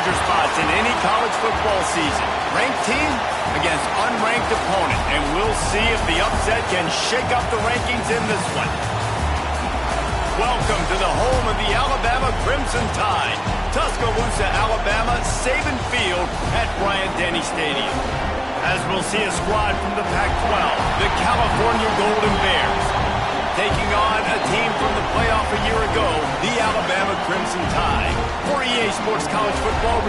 major spots in any college football season. Ranked team against unranked opponent, and we'll see if the upset can shake up the rankings in this one. Welcome to the home of the Alabama Crimson Tide. Tuscaloosa, Alabama, Saban Field at Bryant-Denny Stadium. As we'll see a squad from the Pac-12, the California Golden Bears, taking on a team from the playoff a year ago, the Alabama Crimson Tide. For EA Sports College Football.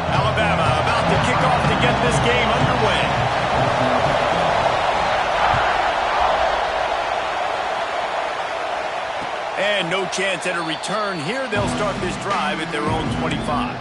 Alabama about to kick off to get this game underway. And no chance at a return here. They'll start this drive at their own 25.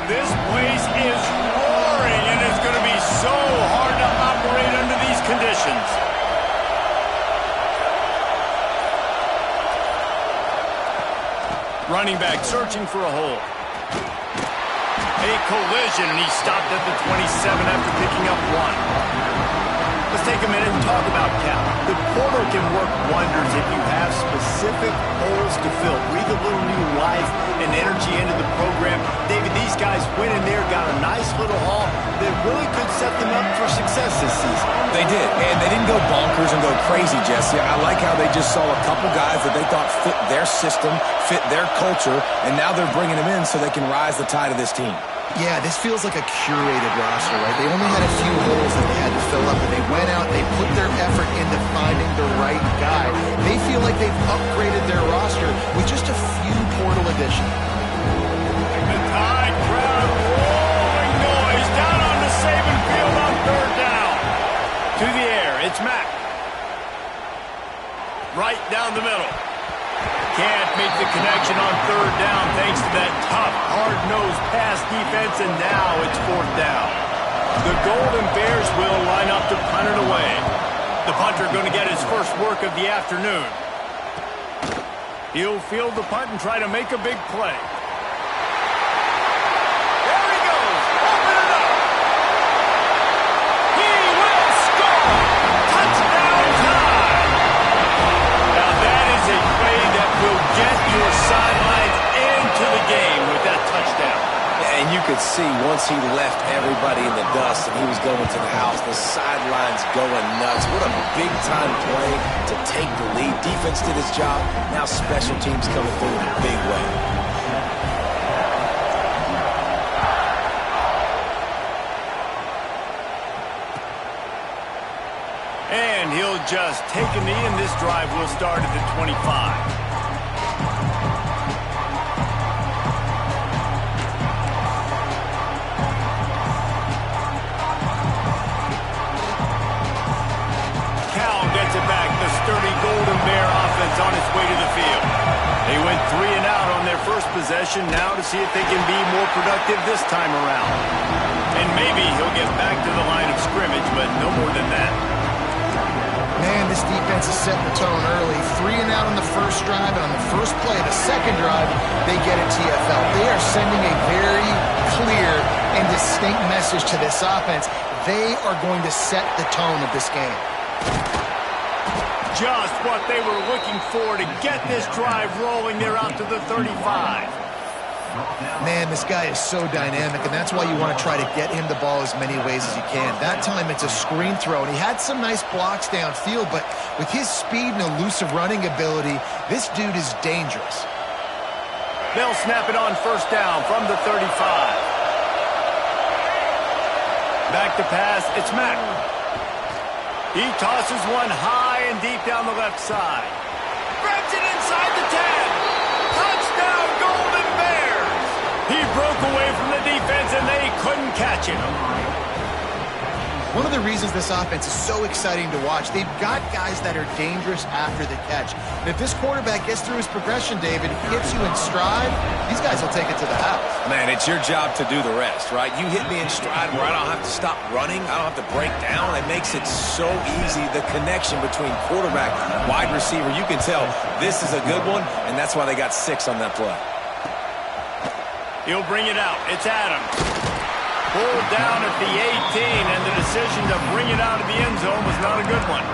This place is roaring, and it's going to be so hard to operate under these conditions. Running back searching for a hole. A collision, and he stopped at the 27 after picking up one. Let's take a minute and talk about Cal. The portal can work wonders if you have specific holes to fill. Breathe a little new life and energy into the program. David, these guys went in there, got a nice little haul that really could set them up for success this season. They did, and they didn't go bonkers and go crazy, Jesse. I like how they just saw a couple guys that they thought fit their system, fit their culture, and now they're bringing them in so they can rise the tide of this team. Yeah, this feels like a curated roster, right? They only had a few holes that they had to fill up, and they went out, they put their effort into finding the right guy. They feel like they've upgraded their roster with just a few portal additions. The Tide crowd rolling noise down on the Saban Field on third down. To the air, it's Mack. Right down the middle. Can't make the connection on third down thanks to that tough, hard-nosed pass defense, and now it's fourth down. The Golden Bears will line up to punt it away. The punter going to get his first work of the afternoon. He'll field the punt and try to make a big play. There he goes. Open it up. He will score. Touchdown Tide. Now that is a play that will get your sidelines into the game with that touchdown. And you could see once he left everybody in the dust and he was going to the house, the sidelines going nuts. What a big-time play to take the lead. Defense did his job. Now special teams coming through in a big way. And he'll just take a knee, and this drive will start at the 25. Sturdy Golden Bear offense on its way to the field. They went 3 and out on their first possession, now to see if they can be more productive this time around. And maybe he'll get back to the line of scrimmage, but no more than that. Man, this defense is setting the tone early. 3 and out on the first drive, and on the first play of the second drive, they get a TFL. They are sending a very clear and distinct message to this offense. They are going to set the tone of this game. Just what they were looking for to get this drive rolling. They're out to the 35. Man, this guy is so dynamic, and that's why you want to try to get him the ball as many ways as you can. That time it's a screen throw, and he had some nice blocks downfield, but with his speed and elusive running ability, this dude is dangerous. They'll snap it on first down from the 35. Back to pass, it's Mack. He tosses one high and deep down the left side. Grabs it inside the 10. Touchdown, Golden Bears. He broke away from the defense, and they couldn't catch him. One of the reasons this offense is so exciting to watch, they've got guys that are dangerous after the catch. And if this quarterback gets through his progression, David, hits you in stride, these guys will take it to the house. Man, it's your job to do the rest, right? You hit me in stride where I don't have to stop running. I don't have to break down. It makes it so easy. The connection between quarterback and wide receiver, you can tell this is a good one, and that's why they got 6 on that play. He'll bring it out. It's Adams. Pulled down at the 18, and the decision to bring it out of the end zone was not a good one.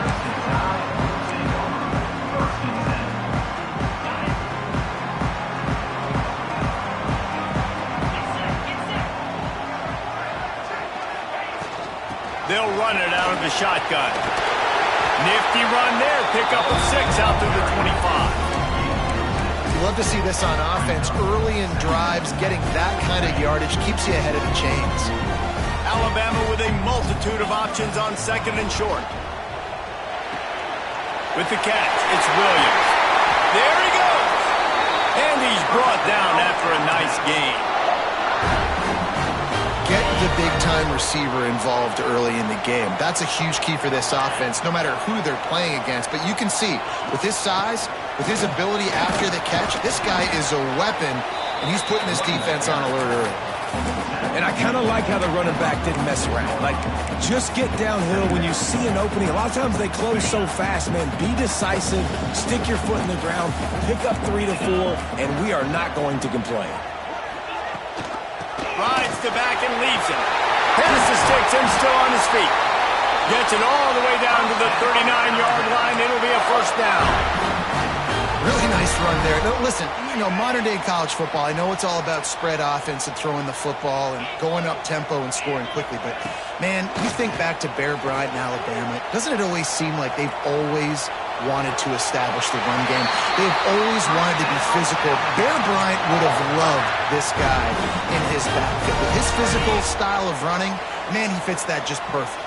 They'll run it out of the shotgun. Nifty run there. Pickup of 6 out to the 25. You love to see this on offense. Early in drives, getting that kind of yardage keeps you ahead of the chains. Alabama with a multitude of options on 2nd and short. With the catch, it's Williams. There he goes. And he's brought down after a nice gain. Get the big-time receiver involved early in the game. That's a huge key for this offense, no matter who they're playing against. But you can see, with his size, with his ability after the catch, this guy is a weapon, and he's putting his defense on alert early. And I kind of like how the running back didn't mess around. Like, just get downhill when you see an opening. A lot of times they close so fast, man. Be decisive, stick your foot in the ground, pick up 3 to 4, and we are not going to complain. Rides the back and leaves him. Passes takes him still on his feet. Gets it all the way down to the 39-yard line. It'll be a first down. Really nice run there. Now, listen, modern-day college football, I know it's all about spread offense and throwing the football and going up tempo and scoring quickly, but, man, you think back to Bear Bryant in Alabama, doesn't it always seem like they've always wanted to establish the run game? They've always wanted to be physical. Bear Bryant would have loved this guy in his backfield. With his physical style of running, man, he fits that just perfect.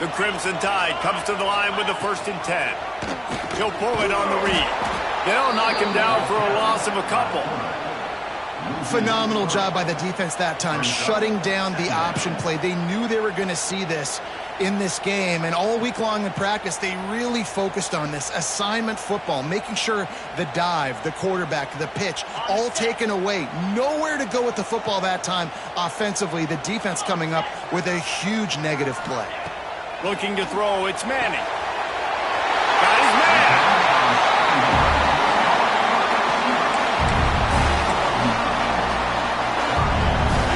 The Crimson Tide comes to the line with the 1st and 10. He'll pull it on the read. They'll knock him down for a loss of a couple. Phenomenal job by the defense that time, shutting down the option play. They knew they were going to see this in this game, and all week long in practice, they really focused on this assignment football, making sure the dive, the quarterback, the pitch, all taken away. Nowhere to go with the football that time offensively. The defense coming up with a huge negative play. Looking to throw, it's Manning. Got his man.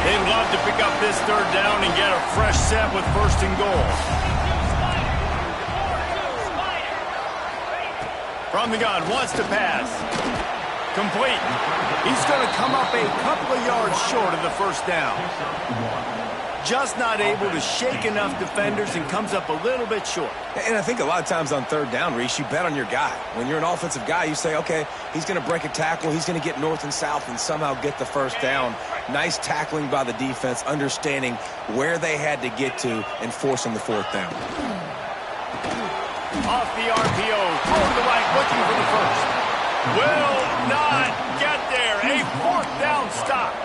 They'd love to pick up this 3rd down and get a fresh set with 1st and goal. From the gun, wants to pass. Complete. He's going to come up a couple of yards short of the 1st down. Just not able to shake enough defenders and comes up a little bit short. And I think a lot of times on 3rd down, Reese, you bet on your guy. When you're an offensive guy, you say, okay, he's going to break a tackle, he's going to get north and south and somehow get the 1st down. Nice tackling by the defense, understanding where they had to get to and forcing the 4th down. Off the RPO, throw to the right, looking for the 1st. Will not get there. A 4th down stop.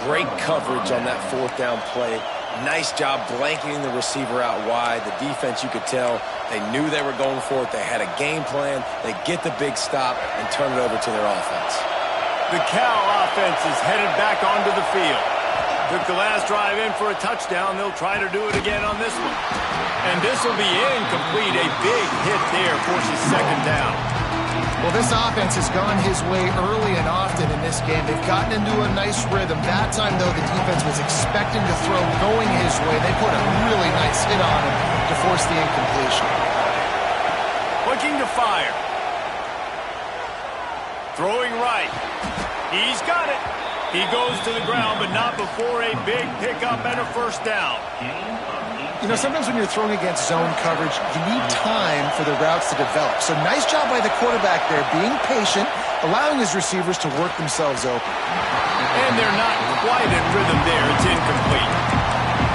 Great coverage on that 4th down play. Nice job blanketing the receiver out wide. The defense, you could tell, they knew they were going for it. They had a game plan. They get the big stop and turn it over to their offense. The Cal offense is headed back onto the field. Took the last drive in for a touchdown. They'll try to do it again on this one. And this will be incomplete. A big hit there forces 2nd down. Well, this offense has gone his way early and often in this game. They've gotten into a nice rhythm. That time, though, the defense was expecting to throw going his way. They put a really nice hit on him to force the incompletion. Looking to fire. Throwing right. He's got it. He goes to the ground, but not before a big pickup and a 1st down. Sometimes when you're throwing against zone coverage, you need time for the routes to develop. So nice job by the quarterback there, being patient, allowing his receivers to work themselves open. And they're not quite in rhythm there. It's incomplete.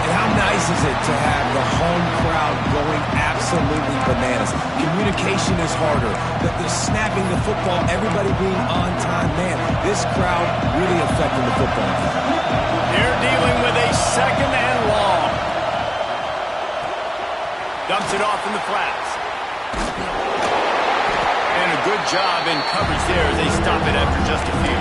And how nice is it to have the home crowd going absolutely bananas? Communication is harder. The snapping the football, everybody being on time. Man, this crowd really affecting the football. They're dealing with a 2nd and long. Dumps it off in the flats. And a good job in coverage there as they stop it after just a few.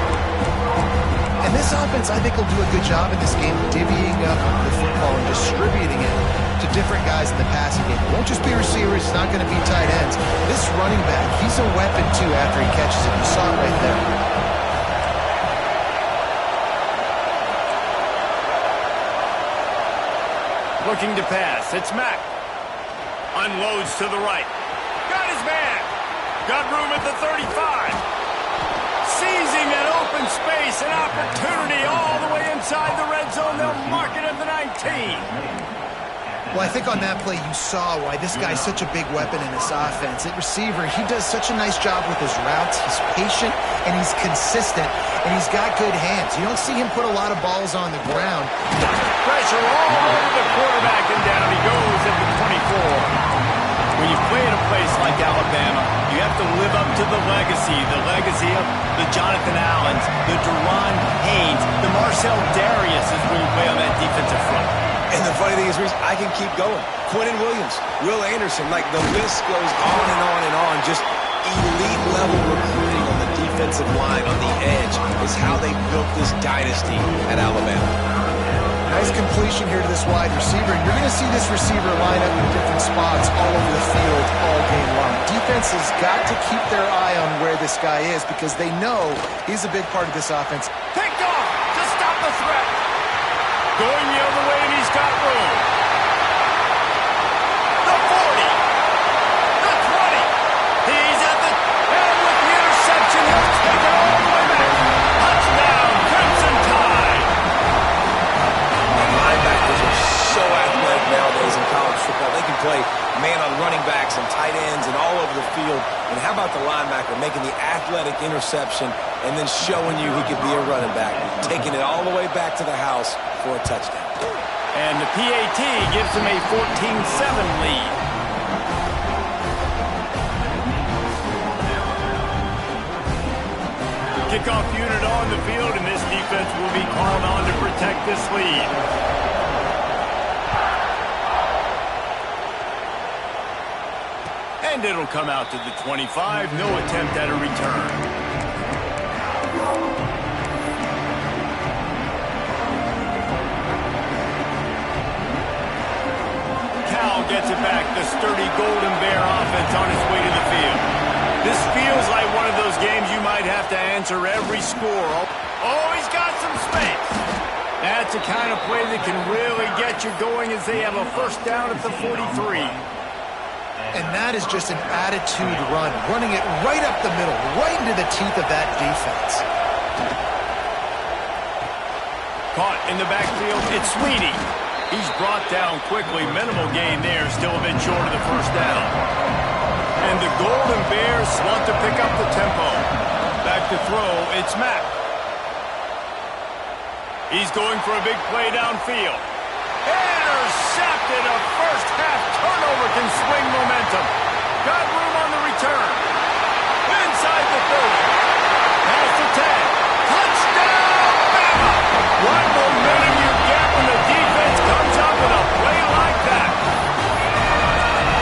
And this offense, I think, will do a good job in this game divvying up the football and distributing it to different guys in the passing game. It won't just be receivers. It's not going to be tight ends. This running back, he's a weapon, too, after he catches it. You saw it right there. Looking to pass. It's Mack. Unloads to the right. Got his man. Got room at the 35. Seizing an open space, an opportunity all the way inside the red zone. They'll mark it at the 19. Well, I think on that play you saw why this guy's such a big weapon in this offense. At receiver, he does such a nice job with his routes. He's patient, and he's consistent, and he's got good hands. You don't see him put a lot of balls on the ground. Pressure all over the quarterback, and down he goes at the 24. When you play in a place like Alabama, you have to live up to the legacy of the Jonathan Allens, the Deron Haynes, the Marcel Darius is when you play on that defensive front. And the funny thing is, Reese, I can keep going. Quentin Williams, Will Anderson, like the list goes on and on and on. Just elite level recruiting on the defensive line, on the edge, is how they built this dynasty at Alabama. Nice completion here to this wide receiver. And you're going to see this receiver line up in different spots all over the field all game long. Defense has got to keep their eye on where this guy is because they know he's a big part of this offense. Picked off to stop the threat. Going the other way, and he's got room. The 40. The 20. He's at the... And with the interception, he'll take it all the way back. Touchdown, Crimson Tide. Linebackers are so athletic nowadays in college football. They can play man on running backs and tight ends and all over the field. And how about the linebacker making the athletic interception and then showing you he could be a running back, taking it all the way back to the house for a touchdown. And the PAT gives him a 14-7 lead. Kickoff unit on the field, and this defense will be called on to protect this lead. And it'll come out to the 25. No attempt at a return. Cal gets it back. The sturdy Golden Bear offense on its way to the field. This feels like one of those games you might have to answer every score. Oh, he's got some space. That's the kind of play that can really get you going as they have a first down at the 43. And that is just an attitude run, running it right up the middle, right into the teeth of that defense. Caught in the backfield, it's Sweeney. He's brought down quickly. Minimal gain there, still a bit short of the first down. And the Golden Bears want to pick up the tempo. Back to throw, it's Mack. He's going for a big play downfield. Intercepted. A first-half turnover can swing momentum. Got room on the return. Inside the 30. Past the 10. Touchdown, Bama! What momentum you get when the defense comes up with a play like that.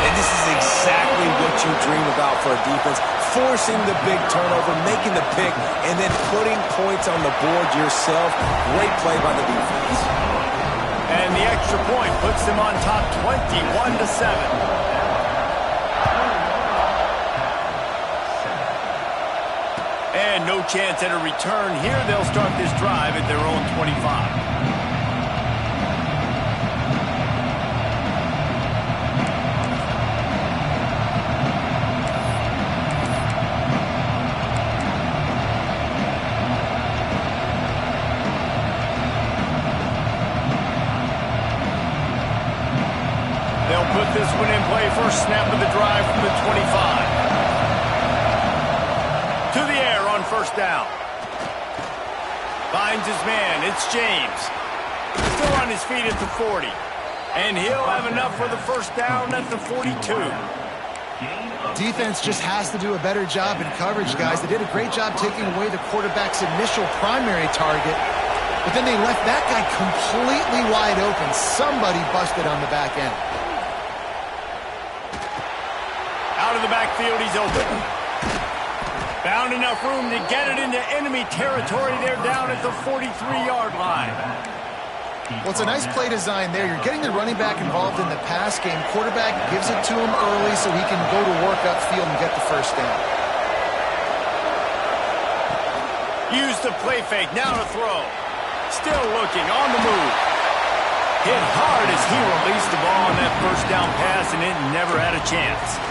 And this is exactly what you dream about for a defense. Forcing the big turnover, making the pick, and then putting points on the board yourself. Great play by the defense. And the extra point puts them on top 21-7. And no chance at a return here. They'll start this drive at their own 25. Put this one in play. First snap of the drive from the 25. To the air on first down. Finds his man. It's James. Still on his feet at the 40. And he'll have enough for the first down at the 42. Defense just has to do a better job in coverage, guys. They did a great job taking away the quarterback's initial primary target, but then they left that guy completely wide open. Somebody busted on the back end. Out of the backfield, he's open. Found enough room to get it into enemy territory. They're down at the 43-yard line. Well, it's a nice play design there. You're getting the running back involved in the pass game. Quarterback gives it to him early so he can go to work upfield and get the first down. Use the play fake. Now to throw. Still looking on the move. Hit hard as he released the ball on that first down pass, and it never had a chance.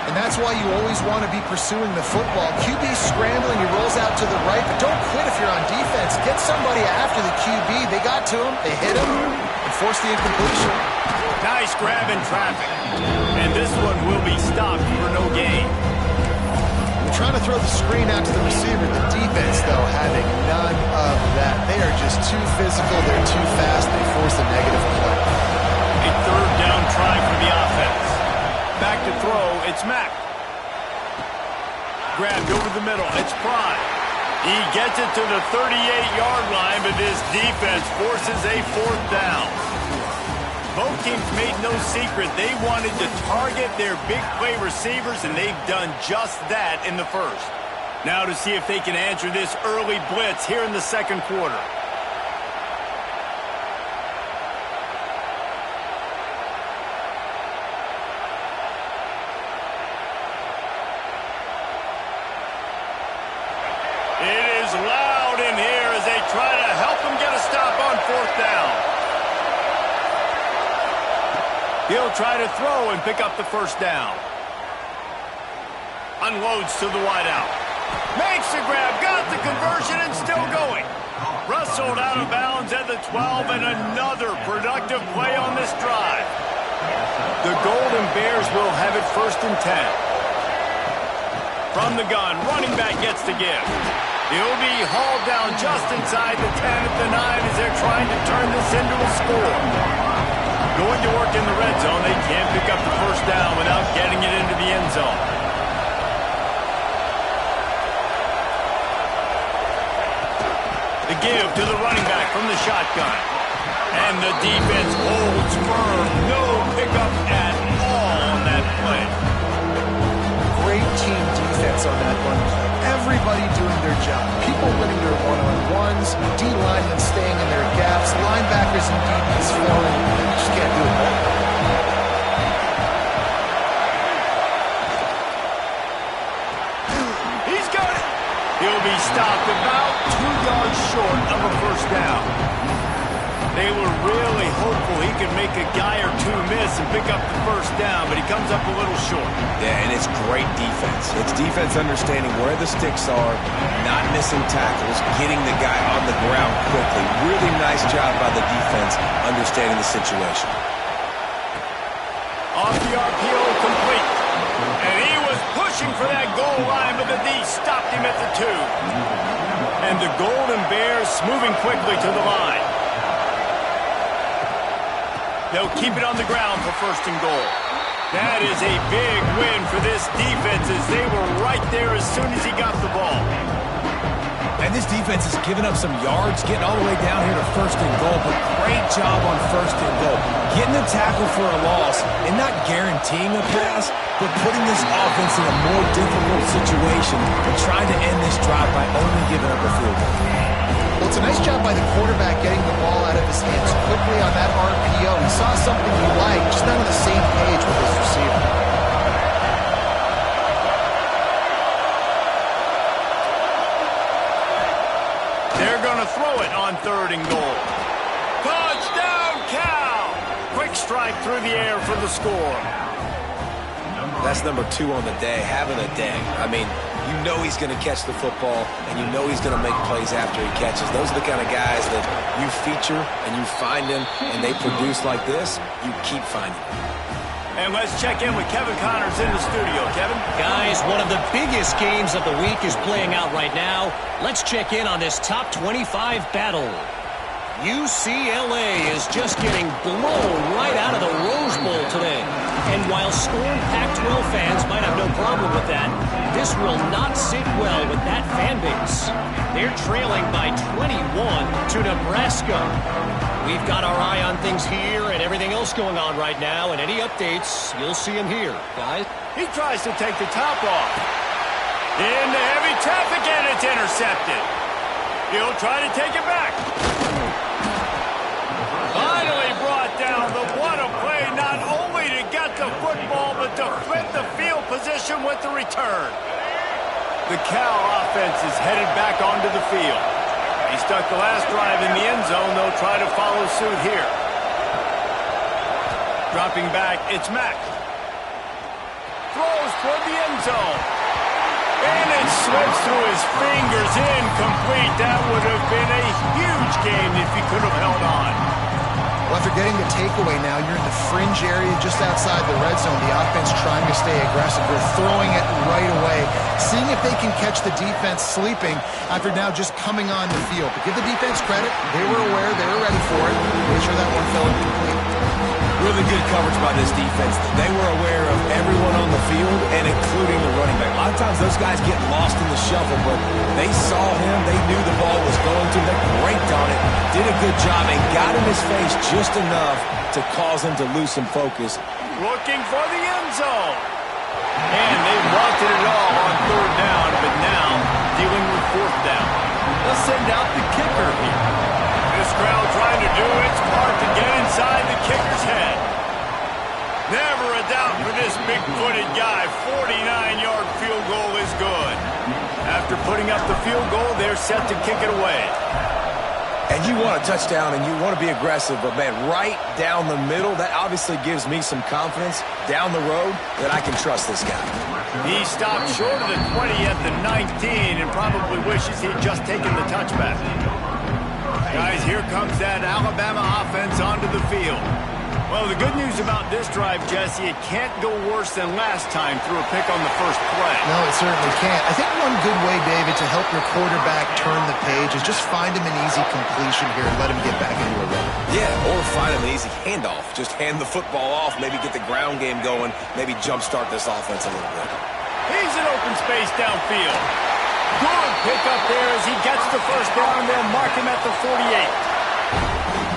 And that's why you always want to be pursuing the football. QB's scrambling, he rolls out to the right, but don't quit if you're on defense. Get somebody after the QB. They got to him, they hit him, and forced the incompletion. Nice grab in traffic. And this one will be stopped for no gain. We're trying to throw the screen out to the receiver. The defense, though, having none of that. They are just too physical, they're too fast, they force a negative play. A third down try for the offense. Back to throw, it's Mack. Grabbed over the middle, it's Prime. He gets it to the 38-yard line, but this defense forces a fourth down. Both teams made no secret they wanted to target their big play receivers, and they've done just that in the first. Now to see if they can answer this early blitz here in the second quarter. It is loud in here as they try to help them get a stop on fourth down. He'll try to throw and pick up the first down. Unloads to the wideout. Makes the grab, got the conversion, and still going. Wrestled out of bounds at the 12, and another productive play on this drive. The Golden Bears will have it 1st and 10. From the gun, running back gets the give. He'll be hauled down just inside the 10 at the 9 as they're trying to turn this into a score. Going to work in the red zone, they can't pick up the first down without getting it into the end zone. The give to the running back from the shotgun. And the defense holds firm. No pickup at all on that play. Great team defense on that one. Everybody doing their job. People winning their one-on-ones, D-linemen staying in their gaps, linebackers and DBs filling. You just can't do it all. He's got it. He'll be stopped about 2 yards short of a first down. They were really hopeful he could make a guy or two miss and pick up the first down, but he comes up a little short. Yeah, and it's great defense. It's defense understanding where the sticks are, not missing tackles, getting the guy on the ground quickly. Really nice job by the defense understanding the situation. Off the RPO, complete. And he was pushing for that goal line, but the D stopped him at the 2. And the Golden Bears moving quickly to the line. They'll keep it on the ground for 1st and goal. That is a big win for this defense as they were right there as soon as he got the ball. And this defense has given up some yards, getting all the way down here to 1st and goal, but great job on 1st and goal. Getting a tackle for a loss and not guaranteeing a pass, but putting this offense in a more difficult situation and trying to end this drive by only giving up a field goal. Well, it's a nice job by the quarterback getting the ball out of his hands quickly on that RPO. He saw something he liked, just not on the same page with his receiver. They're going to throw it on 3rd and goal. Touchdown, Cal! Quick strike through the air for the score. That's number 2 on the day, having a day. I mean, you know he's going to catch the football, and you know he's going to make plays after he catches. Those are the kind of guys that you feature and you find them, and they produce like this, you keep finding them. And let's check in with Kevin Connors in the studio. Kevin? Guys, one of the biggest games of the week is playing out right now. Let's check in on this top 25 battle. UCLA is just getting blown right out of the Rose Bowl today. And while scorned Pac-12 fans might have no problem with that, this will not sit well with that fan base. They're trailing by 21 to Nebraska. We've got our eye on things here and everything else going on right now, and any updates, you'll see them here, guys. He tries to take the top off. Into heavy traffic, and it's intercepted. He'll try to take it back. Finally brought down. What a play, not only to get the football, but to flip the field position with the return. The Cal offense is headed back onto the field. He stuck the last drive in the end zone. They'll try to follow suit here. Dropping back, it's Mack. Throws toward the end zone. And it slips through his fingers, incomplete. That would have been a huge gain if he could have held on. Well, after getting the takeaway now, you're in the fringe area just outside the red zone. The offense trying to stay aggressive. They're throwing it right away, seeing if they can catch the defense sleeping after now just coming on the field. But give the defense credit. They were aware. They were ready for it. Made sure that one fell incomplete. Really good coverage by this defense. They were aware of everyone on the field and including the running back. A lot of times those guys get lost in the shuffle, but they saw him. They knew the ball was going to. They braked on it, did a good job, and got in his face just enough to cause him to lose some focus. Looking for the end zone. And they wanted it all on third down, but now dealing with fourth down. Let's send out the kicker here. This crowd trying to do its part to get inside the kicker's head. Never a doubt for this big-footed guy. 49-yard field goal is good. After putting up the field goal, they're set to kick it away. And you want a touchdown and you want to be aggressive, but man, right down the middle, that obviously gives me some confidence down the road that I can trust this guy. He stopped short of the 20 at the 19 and probably wishes he'd just taken the touchback. Guys, here comes that Alabama offense onto the field. Well, the good news about this drive, Jesse, it can't go worse than last time through a pick on the first play. No, it certainly can't. I think one good way, David, to help your quarterback turn the page is just find him an easy completion here and let him get back into a rhythm. Yeah, or find him an easy handoff. Just hand the football off, maybe get the ground game going, maybe jumpstart this offense a little bit. He's in open space downfield. Good pickup there as he gets the first down, and they'll mark him at the 48.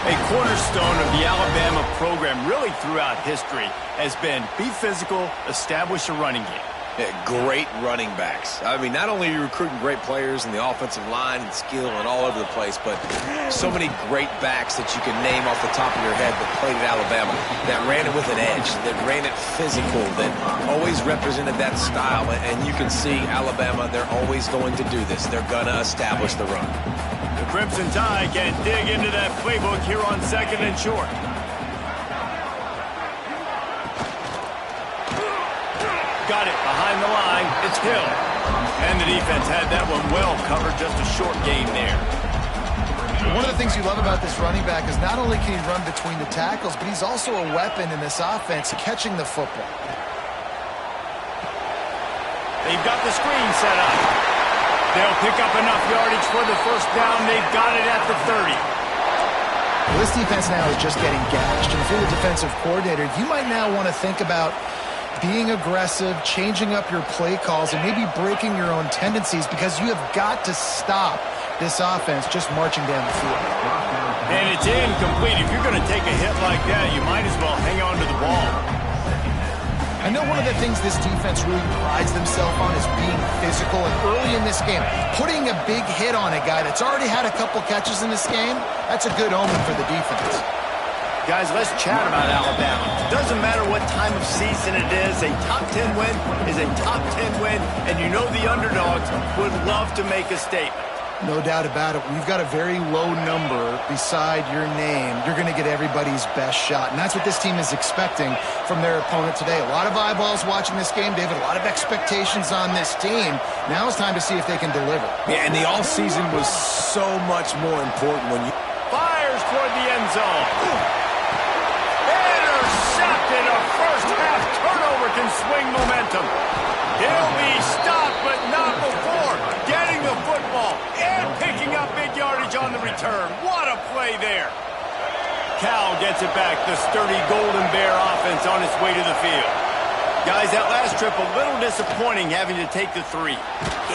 A cornerstone of the Alabama program really throughout history has been be physical, establish a running game. Yeah, great running backs. I mean, not only are you recruiting great players in the offensive line and skill and all over the place, but so many great backs that you can name off the top of your head that played at Alabama, that ran it with an edge, that ran it physical, that always represented that style. And you can see Alabama, they're always going to do this. They're going to establish the run. The Crimson Tide can dig into that playbook here on second and short. Got it behind the line. It's Hill. And the defense had that one well covered. Just a short game there. One of the things you love about this running back is not only can he run between the tackles, but he's also a weapon in this offense catching the football. They've got the screen set up. They'll pick up enough yardage for the first down. They've got it at the 30. Well, this defense now is just getting gashed. And if you're the defensive coordinator, you might now want to think about being aggressive, changing up your play calls, and maybe breaking your own tendencies because you have got to stop this offense just marching down the field. And it's incomplete. If you're going to take a hit like that, you might as well hang on to the ball. I know one of the things this defense really prides themselves on is being physical, and early in this game, putting a big hit on a guy that's already had a couple catches in this game, that's a good omen for the defense. Guys, let's chat about Alabama. Doesn't matter what time of season it is, a top 10 win is a top 10 win, and you know the underdogs would love to make a statement. No doubt about it. We've got a very low number beside your name. You're going to get everybody's best shot, and that's what this team is expecting from their opponent today. A lot of eyeballs watching this game, David, a lot of expectations on this team. Now it's time to see if they can deliver. Yeah, and the offseason was so much more important when you... Fires toward the end zone. Intercepted. A first-half turnover can swing momentum. He'll be stopped, but not before getting the football and picking up big yardage on the return. What a play there. Cal gets it back. The sturdy Golden Bear offense on its way to the field. Guys, that last trip a little disappointing having to take the 3.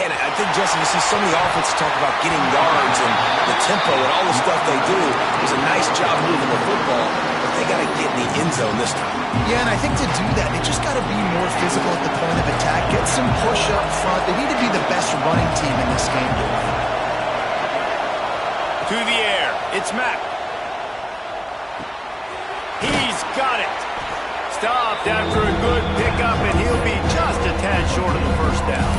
Yeah, I think, Justin, you see so many offenses talk about getting yards and the tempo and all the stuff they do. It was a nice job moving the football. But they got to get in the end zone this time. Yeah, and I think to do that, they just got to be more physical at the point of attack, get some push up front. They need to be the best running team in this game to win. To the air, it's Mack. He's got it. Stopped after a good pickup, and he'll be just a tad short of the first down.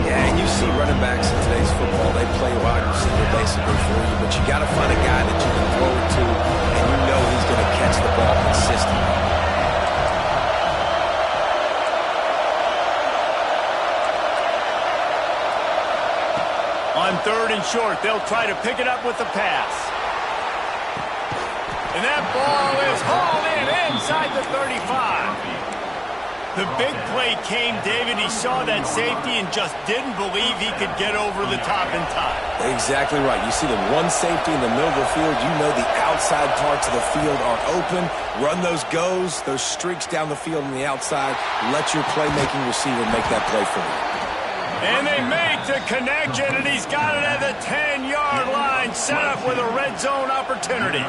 Yeah, and you see running backs in today's football, they play wide receiver basically for you, but you got to find a guy that you can throw it to, and you know he's going to catch the ball consistently. On 3rd and short, they'll try to pick it up with the pass. And that ball is hauled in inside the 35. The big play came, David. He saw that safety and just didn't believe he could get over the top in time. Exactly right. You see the one safety in the middle of the field. You know the outside parts of the field are open. Run those goes, those streaks down the field on the outside. Let your playmaking receiver make that play for you. And they make the connection, and he's got it at the 10-yard line, set up with a red zone opportunity.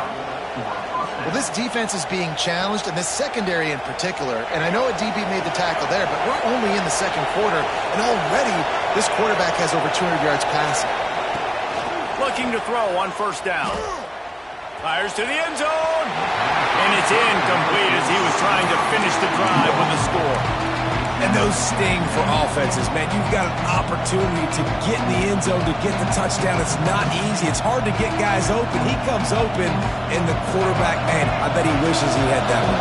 Well, this defense is being challenged, and this secondary in particular. And I know a DB made the tackle there, but we're only in the second quarter, and already this quarterback has over 200 yards passing. Looking to throw on 1st down. Fires to the end zone. And it's incomplete as he was trying to finish the drive with a score. And those sting for offenses, man. You've got an opportunity to get in the end zone, to get the touchdown. It's not easy. It's hard to get guys open. He comes open, and the quarterback, man, I bet he wishes he had that one.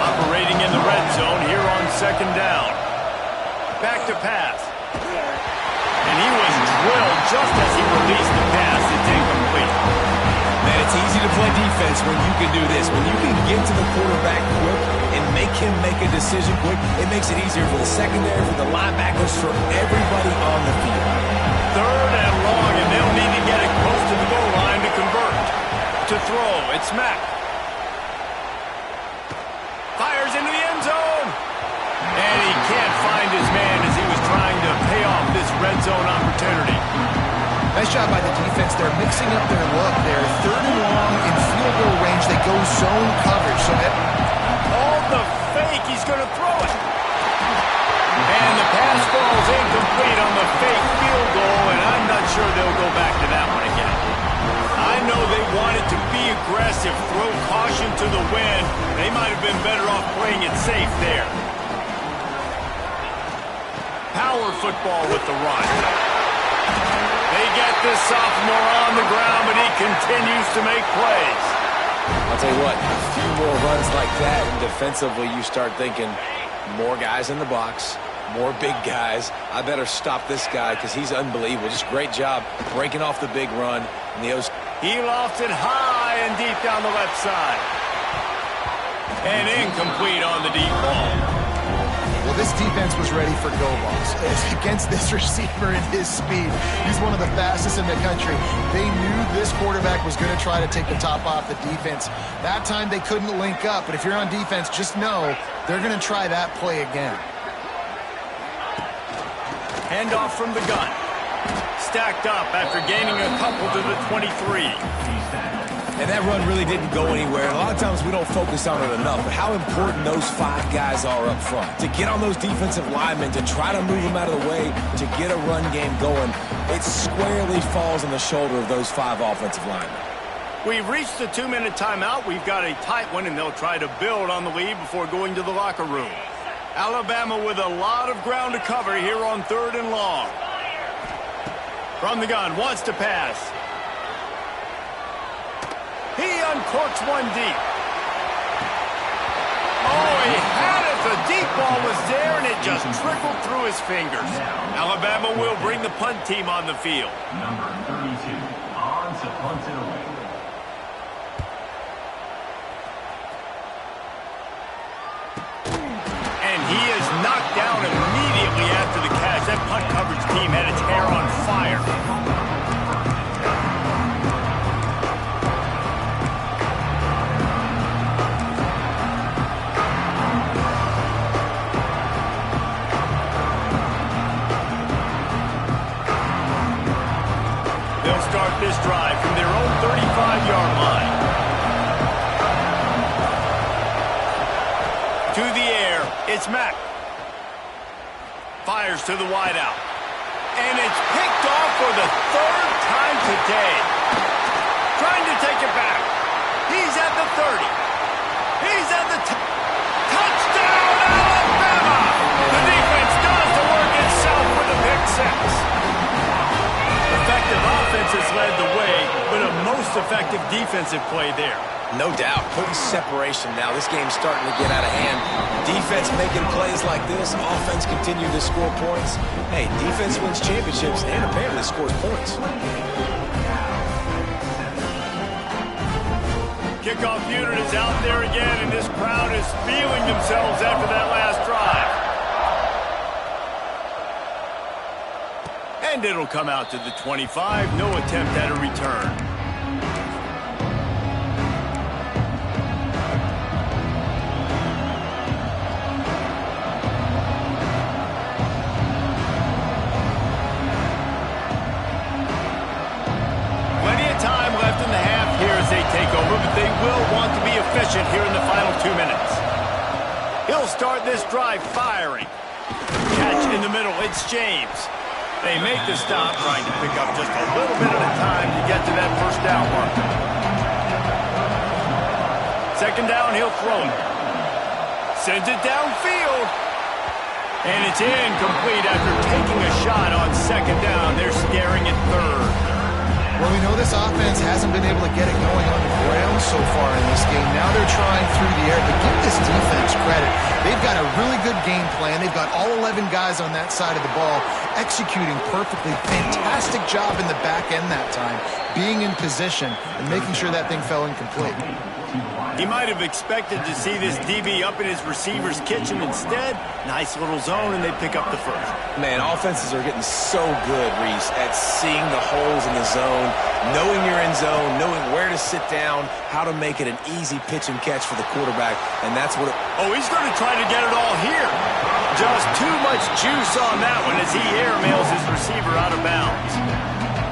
Operating in the red zone here on 2nd down. Back to pass. And he was drilled just as he released the pass. It's incomplete. Man, it's easy to play defense when you can do this. When you can get to the quarterback quick and make him make a decision quick, it makes it easier for the secondary, for the linebackers, for everybody on the field. 3rd and long, and they'll need to get it close to the goal line to convert. To throw, it's Mack. Fires into the end zone. And he can't find his man as he was trying to pay off this red zone opportunity. Nice job by the defense. They're mixing up their look there. 3rd and long in field goal range. They go zone coverage. So all the fake. He's going to throw it. And the pass falls incomplete on the fake field goal, and I'm not sure they'll go back to that one again. I know they wanted to be aggressive, throw caution to the wind. They might have been better off playing it safe there. Power football with the run. They get this sophomore on the ground, but he continues to make plays. I'll tell you what, a few more runs like that, and defensively you start thinking, more guys in the box, more big guys. I better stop this guy because he's unbelievable. Just great job breaking off the big run. And he lofts it high and deep down the left side. And incomplete on the deep ball. Well, this defense was ready for go balls. Against this receiver and his speed, he's one of the fastest in the country. They knew this quarterback was going to try to take the top off the defense. That time they couldn't link up, but if you're on defense, just know they're going to try that play again. Handoff from the gun. Stacked up after gaining a couple to the 23. And that run really didn't go anywhere. A lot of times we don't focus on it enough, but how important those 5 guys are up front. To get on those defensive linemen, to try to move them out of the way, to get a run game going, it squarely falls on the shoulder of those 5 offensive linemen. We've reached the 2-minute timeout. We've got a tight one, and they'll try to build on the lead before going to the locker room. Alabama with a lot of ground to cover here on 3rd and long. From the gun, wants to pass. He uncorks one deep. Oh, he had it. The deep ball was there, and it just trickled through his fingers. Alabama will bring the punt team on the field. Number 32 on to punt it away. And he is knocked down immediately after the catch. That punt coverage team had its hair on fire. They'll start this drive from their own 35-yard line. To the air, it's Mack. Fires to the wideout. And it's picked off for the third time today. Trying to take it back. He's at the 30. He's at the touchdown, Alabama! The defense does the work itself with a pick six. Effective offense has led the way, but a most effective defensive play there. No doubt, putting separation now. This game's starting to get out of hand. Defense making plays like this. Offense continue to score points. Hey, defense wins championships and apparently scores points. Kickoff unit is out there again, and this crowd is feeling themselves after that last drive. And it'll come out to the 25. No attempt at a return. But they will want to be efficient here in the final 2 minutes. He'll start this drive firing. Catch in the middle, it's James. They make the stop, trying to pick up just a little bit at a time to get to that first down marker. Second down, he'll throw it. Sends it downfield. And it's incomplete after taking a shot on second down. They're scaring it third. Well, we know this offense hasn't been able to get it going on the ground so far in this game. Now they're trying through the air, but give this defense credit. They've got a really good game plan. They've got all 11 guys on that side of the ball executing perfectly. Fantastic job in the back end that time, being in position and making sure that thing fell incomplete. He might have expected to see this DB up in his receiver's kitchen. Instead, nice little zone, and they pick up the first. Man, offenses are getting so good, Reese, at seeing the holes in the zone, knowing you're in zone, knowing where to sit down, how to make it an easy pitch and catch for the quarterback, and that's what Oh, he's going to try to get it all here. Just too much juice on that one as he airmails his receiver out of bounds.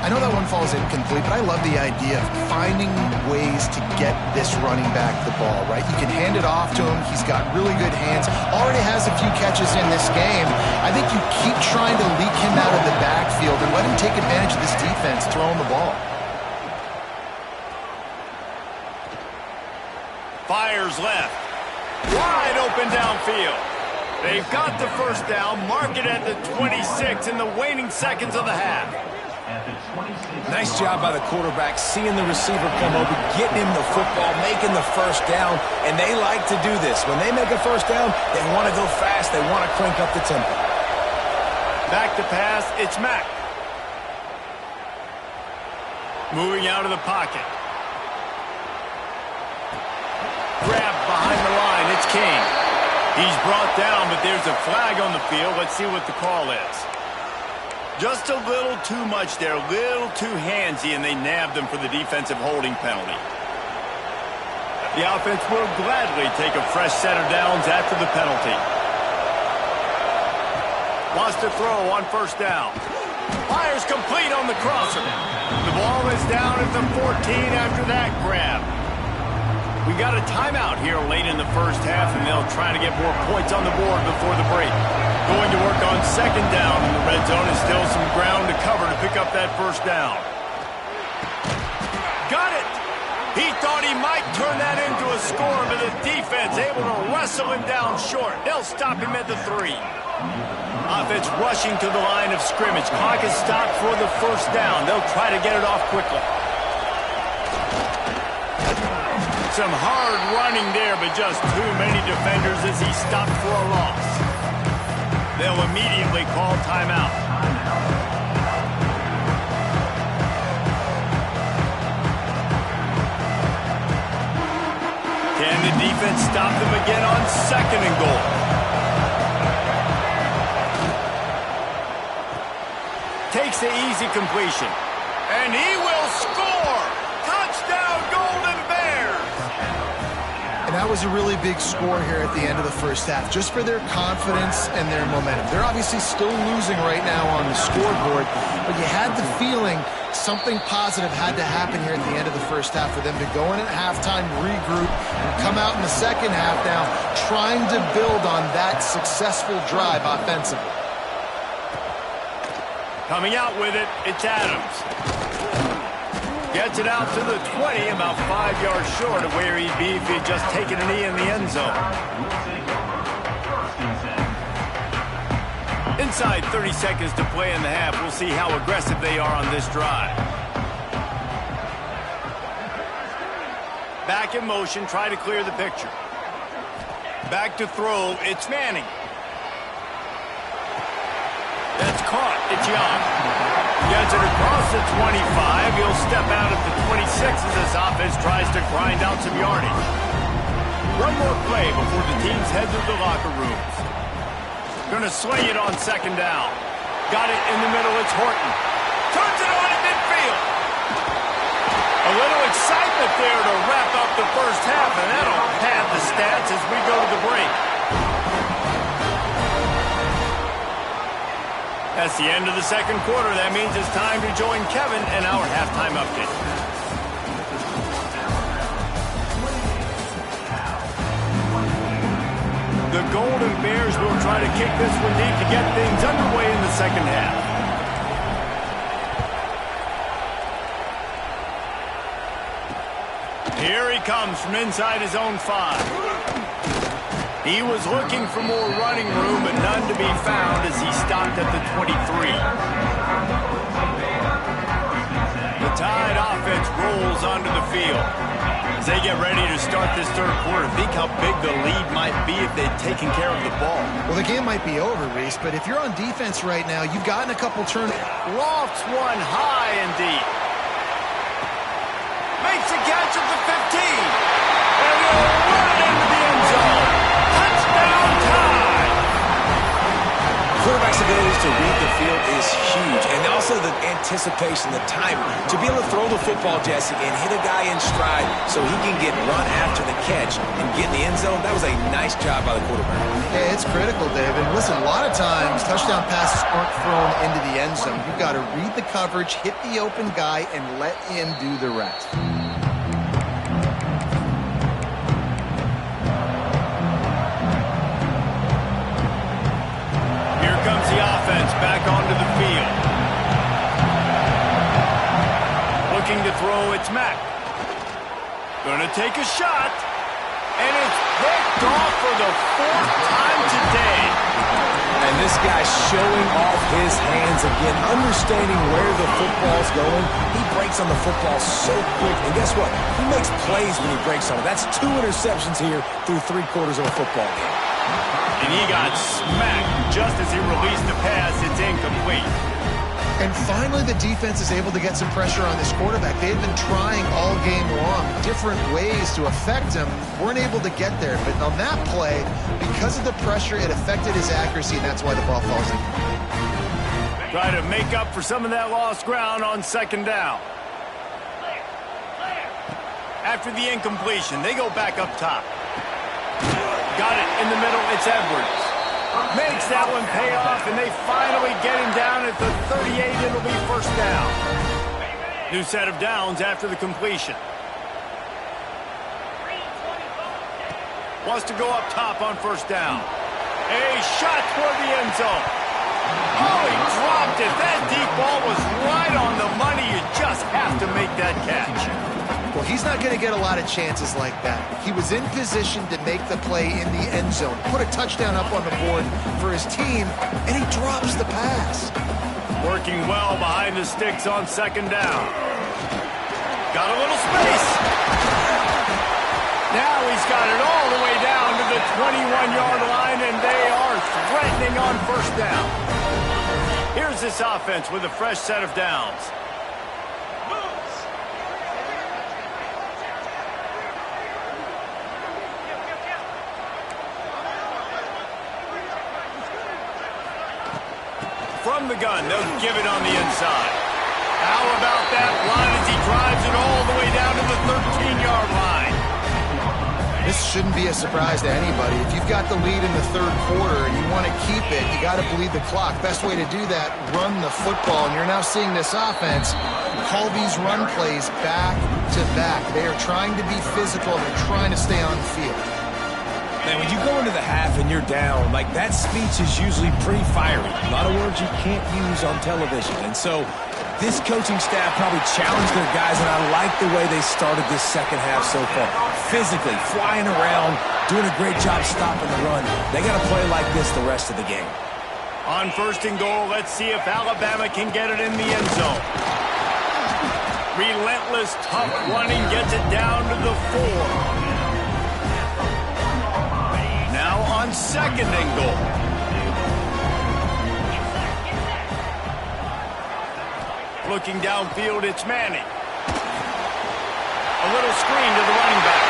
I know that one falls incomplete, but I love the idea of finding ways to get this running back the ball, right? You can hand it off to him. He's got really good hands. Already has a few catches in this game. I think you keep trying to leak him out of the backfield and let him take advantage of this defense throwing the ball. Fires left. Wide open downfield. They've got the first down. Mark it at the 26 in the waning seconds of the half. Nice job by the quarterback, seeing the receiver come open, getting him the football, making the first down, and they like to do this. When they make a first down, they want to go fast, they want to crank up the tempo. Back to pass, it's Mack. Moving out of the pocket. Grab behind the line, it's King. He's brought down, but there's a flag on the field. Let's see what the call is. Just a little too much there, a little too handsy, and they nabbed them for the defensive holding penalty. The offense will gladly take a fresh set of downs after the penalty. Wants to throw on first down. Fires complete on the crosser. The ball is down at the 14 after that grab. We got a timeout here late in the first half, and they'll try to get more points on the board before the break. Going to work on second down in the red zone, and still some ground to cover to pick up that first down. Got it! He thought he might turn that into a score, but the defense able to wrestle him down short. They'll stop him at the 3. Offense rushing to the line of scrimmage. Clock is stopped for the first down. They'll try to get it off quickly. Some hard running there, but just too many defenders as he stopped for a loss. They'll immediately call timeout. Can the defense stop them again on second and goal? Takes the easy completion. And he will score! Touchdown, Golden Bears! And that was a really big score here at the end of the first half, just for their confidence and their momentum. They're obviously still losing right now on the scoreboard, but you had the feeling something positive had to happen here at the end of the first half for them to go in at halftime, regroup, and come out in the second half now trying to build on that successful drive offensively. Coming out with it, it's Adams. Gets it out to the 20, about 5 yards short of where he'd be if he'd just taken a knee in the end zone. Inside 30 seconds to play in the half. We'll see how aggressive they are on this drive. Back in motion, try to clear the picture. Back to throw, it's Manning. That's caught, it's Young. Gets it across the 25. He'll step out at the 26 as this offense tries to grind out some yardage. One more play before the teams head to the locker rooms. Gonna swing it on second down. Got it in the middle, it's Horton. Turns it on at midfield. A little excitement there to wrap up the first half, and that'll pad the stats as we go to the break. That's the end of the second quarter. That means it's time to join Kevin in our halftime update. The Golden Bears will try to kick this one deep to get things underway in the second half. Here he comes from inside his own 5. He was looking for more running room, but none to be found as he stopped at the 23. The Tide offense rolls onto the field. As they get ready to start this third quarter, think how big the lead might be if they'd taken care of the ball. Well, the game might be over, Reese, but if you're on defense right now, you've gotten a couple turnovers. Lofts one high and deep. Makes a catch at the 15. And he'll run it into the end zone. Touchdown Tide! Quarterback's ability to read the field is huge, and also the anticipation, the time to be able to throw the football, Jesse, and hit a guy in stride so he can get run after the catch and get in the end zone. That was a nice job by the quarterback. Yeah, it's critical, David. Listen, a lot of times touchdown passes aren't thrown into the end zone. You've got to read the coverage, hit the open guy, and let him do the rest. Back onto the field. Looking to throw, it's Mack. Gonna take a shot. And it's picked off for the 4th time today. And this guy's showing off his hands again, understanding where the football's going. He breaks on the football so quick. And guess what? He makes plays when he breaks on it. That's 2 interceptions here through 3 quarters of a football game. And he got smacked just as he released the pass. It's incomplete. And finally, the defense is able to get some pressure on this quarterback. They've been trying all game long different ways to affect him. Weren't able to get there. But on that play, because of the pressure, it affected his accuracy, and that's why the ball falls in. Try to make up for some of that lost ground on second down. After the incompletion, they go back up top. Got it in the middle, it's Edwards. Makes that one pay off, and they finally get him down at the 38. It'll be first down. New set of downs after the completion. Wants to go up top on first down. A shot toward the end zone. Oh, he dropped it. That deep ball was right on the money. You just have to make that catch. Well, he's not going to get a lot of chances like that. He was in position to make the play in the end zone, put a touchdown up on the board for his team, and he drops the pass. Working well behind the sticks on second down. Got a little space. Now he's got it all the way down to the 21-yard line, and they are threatening on first down. Here's this offense with a fresh set of downs. From the gun, they'll give it on the inside. How about that run as he drives it all the way down to the 13-yard line? This shouldn't be a surprise to anybody. If you've got the lead in the third quarter and you want to keep it, you got to bleed the clock. Best way to do that, run the football. And you're now seeing this offense call these run plays back to back. They are trying to be physical. They're trying to stay on the field. Man, when you go into the half and you're down, like, that speech is usually pretty fiery. A lot of words you can't use on television. And so this coaching staff probably challenged their guys, and I like the way they started this second half so far. Physically, flying around, doing a great job stopping the run. They got to play like this the rest of the game. On 1st and goal, let's see if Alabama can get it in the end zone. Relentless, tough running gets it down to the 4. Now on 2nd and goal. Looking downfield, it's Manning. A little screen to the running back.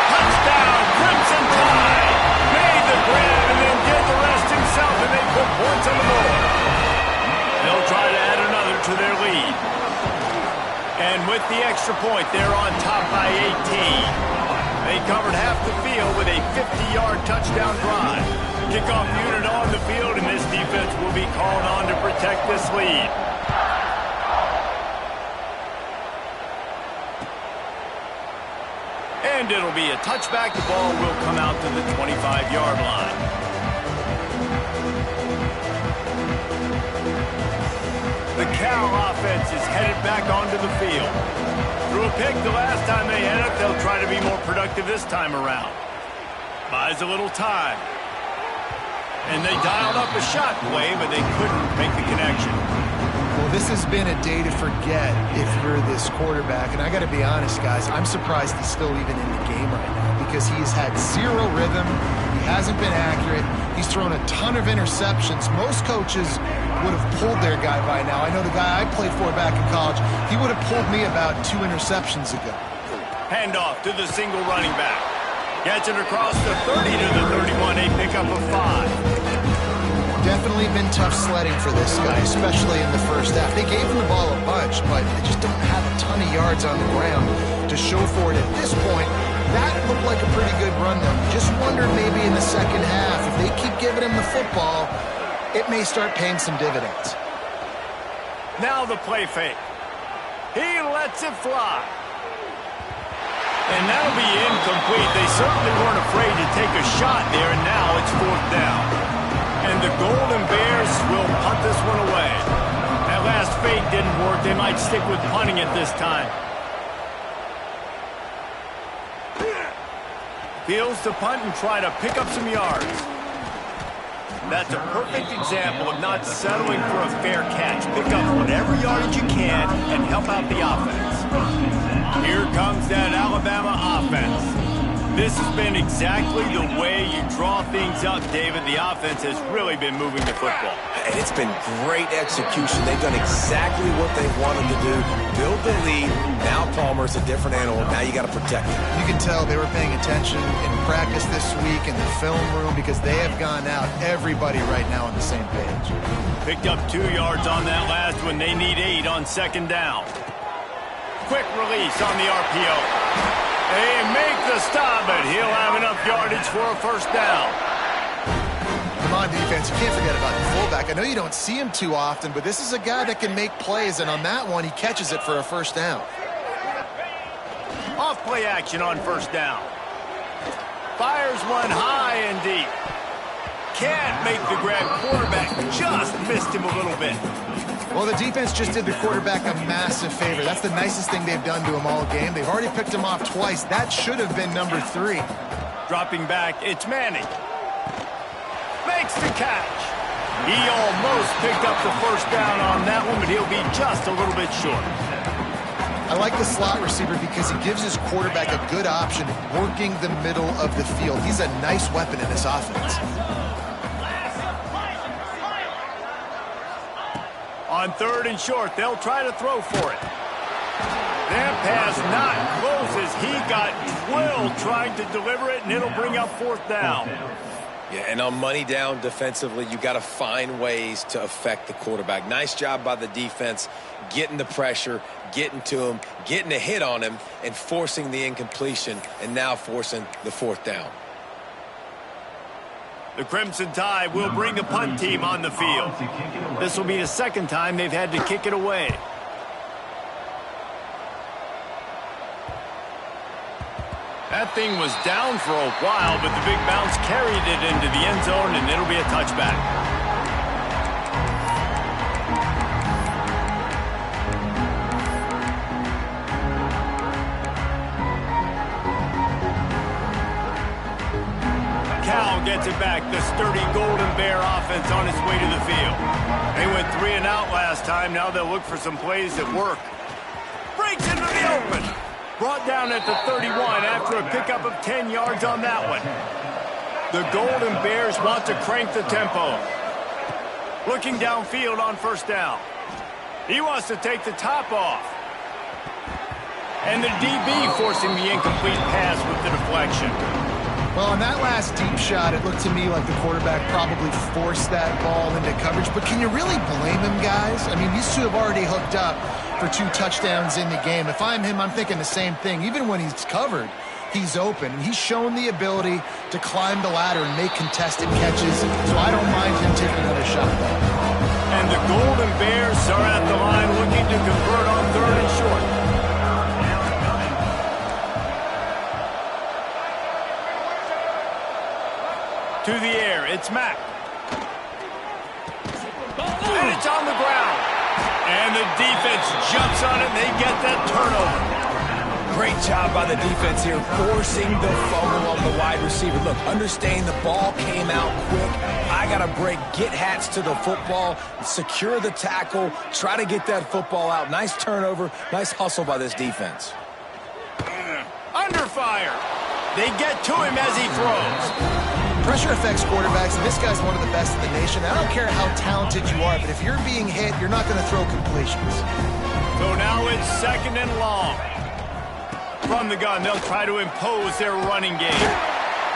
Touchdown, Crimson Tide. Made the grab and then did the rest himself, and they put points on the board. They'll try to add another to their lead. And with the extra point, they're on top by 18. They covered half the field with a 50-yard touchdown drive. Kickoff unit on the field, and this defense will be called on to protect this lead. And it'll be a touchback. The ball will come out to the 25-yard line. The Cal offense is headed back onto the field. Threw a pick the last time they had it. They'll try to be more productive this time around. Buys a little time. And they dialed up a shot play, but they couldn't make the connection. Well, this has been a day to forget if you're this quarterback. And I got to be honest, guys, I'm surprised he's still even in the game right now because he's had zero rhythm. He hasn't been accurate. He's thrown a ton of interceptions. Most coaches would have pulled their guy by now. I know the guy I played for back in college, he would have pulled me about 2 interceptions ago. Handoff to the single running back. Gets it across the 30 to the 31, a pickup of 5. Definitely been tough sledding for this guy, especially in the first half. They gave him the ball a bunch, but they just don't have a ton of yards on the ground to show for it at this point. That looked like a pretty good run, though. Just wondered maybe in the second half, if they keep giving him the football, it may start paying some dividends. Now the play fake. He lets it fly. And that'll be incomplete. They certainly weren't afraid to take a shot there, and now it's 4th down. And the Golden Bears will punt this one away. That last fake didn't work. They might stick with punting it this time. Fields to punt and try to pick up some yards. That's a perfect example of not settling for a fair catch. Pick up whatever yardage you can and help out the offense. Here comes that Alabama offense. This has been exactly the way you draw things up, David. The offense has really been moving the football. And it's been great execution. They've done exactly what they wanted to do. Build the lead. Now Palmer's a different animal. Now you got to protect him. You can tell they were paying attention in practice this week in the film room because they have gone out, everybody right now on the same page. Picked up 2 yards on that last one. They need 8 on 2nd down. Quick release on the RPO. They make the stop, but he'll have enough yardage for a 1st down. Come on, defense. You can't forget about the fullback. I know you don't see him too often, but this is a guy that can make plays, and on that one, he catches it for a 1st down. Off play action on 1st down. Fires one high and deep. Can't make the grab. Quarterback just missed him a little bit. Well, the defense just did the quarterback a massive favor. That's the nicest thing they've done to him all game. They've already picked him off twice. That should have been number 3. Dropping back, it's Manning. Makes the catch. He almost picked up the 1st down on that one, but he'll be just a little bit short. I like the slot receiver because he gives his quarterback a good option working the middle of the field. He's a nice weapon in this offense. On 3rd and short, they'll try to throw for it. That pass not close as he got drilled trying to deliver it, and it'll bring up 4th down. Yeah, and on money down defensively, you got to find ways to affect the quarterback. Nice job by the defense, getting the pressure, getting to him, getting a hit on him, and forcing the incompletion, and now forcing the fourth down. The Crimson Tide will bring the punt team on the field. This will be the second time they've had to kick it away. That thing was down for a while, but the big bounce carried it into the end zone, and it'll be a touchback. Cal gets it back. The sturdy Golden Bear offense on its way to the field. They went 3 and out last time. Now they'll look for some plays that work. Breaks into the open. Brought down at the 31 after a pickup of 10 yards on that one. The Golden Bears want to crank the tempo. Looking downfield on first down. He wants to take the top off. And the DB forcing the incomplete pass with the deflection. Well, on that last deep shot, it looked to me like the quarterback probably forced that ball into coverage. But can you really blame him, guys? I mean, these two have already hooked up for 2 touchdowns in the game. If I'm him, I'm thinking the same thing. Even when he's covered, he's open. And he's shown the ability to climb the ladder and make contested catches. So I don't mind him taking another shot, though. And the Golden Bears are at the line looking to convert on 3rd and short. To the air, it's Mack. And it's on the ground. And the defense jumps on it, and they get that turnover. Great job by the defense here, forcing the fumble on the wide receiver. Look, understanding the ball came out quick. I got to break, get hats to the football, secure the tackle, try to get that football out. Nice turnover, nice hustle by this defense. Under fire. They get to him as he throws. Pressure affects quarterbacks, and this guy's one of the best in the nation. I don't care how talented you are, but if you're being hit, you're not going to throw completions. So now it's 2nd and long. From the gun, they'll try to impose their running game.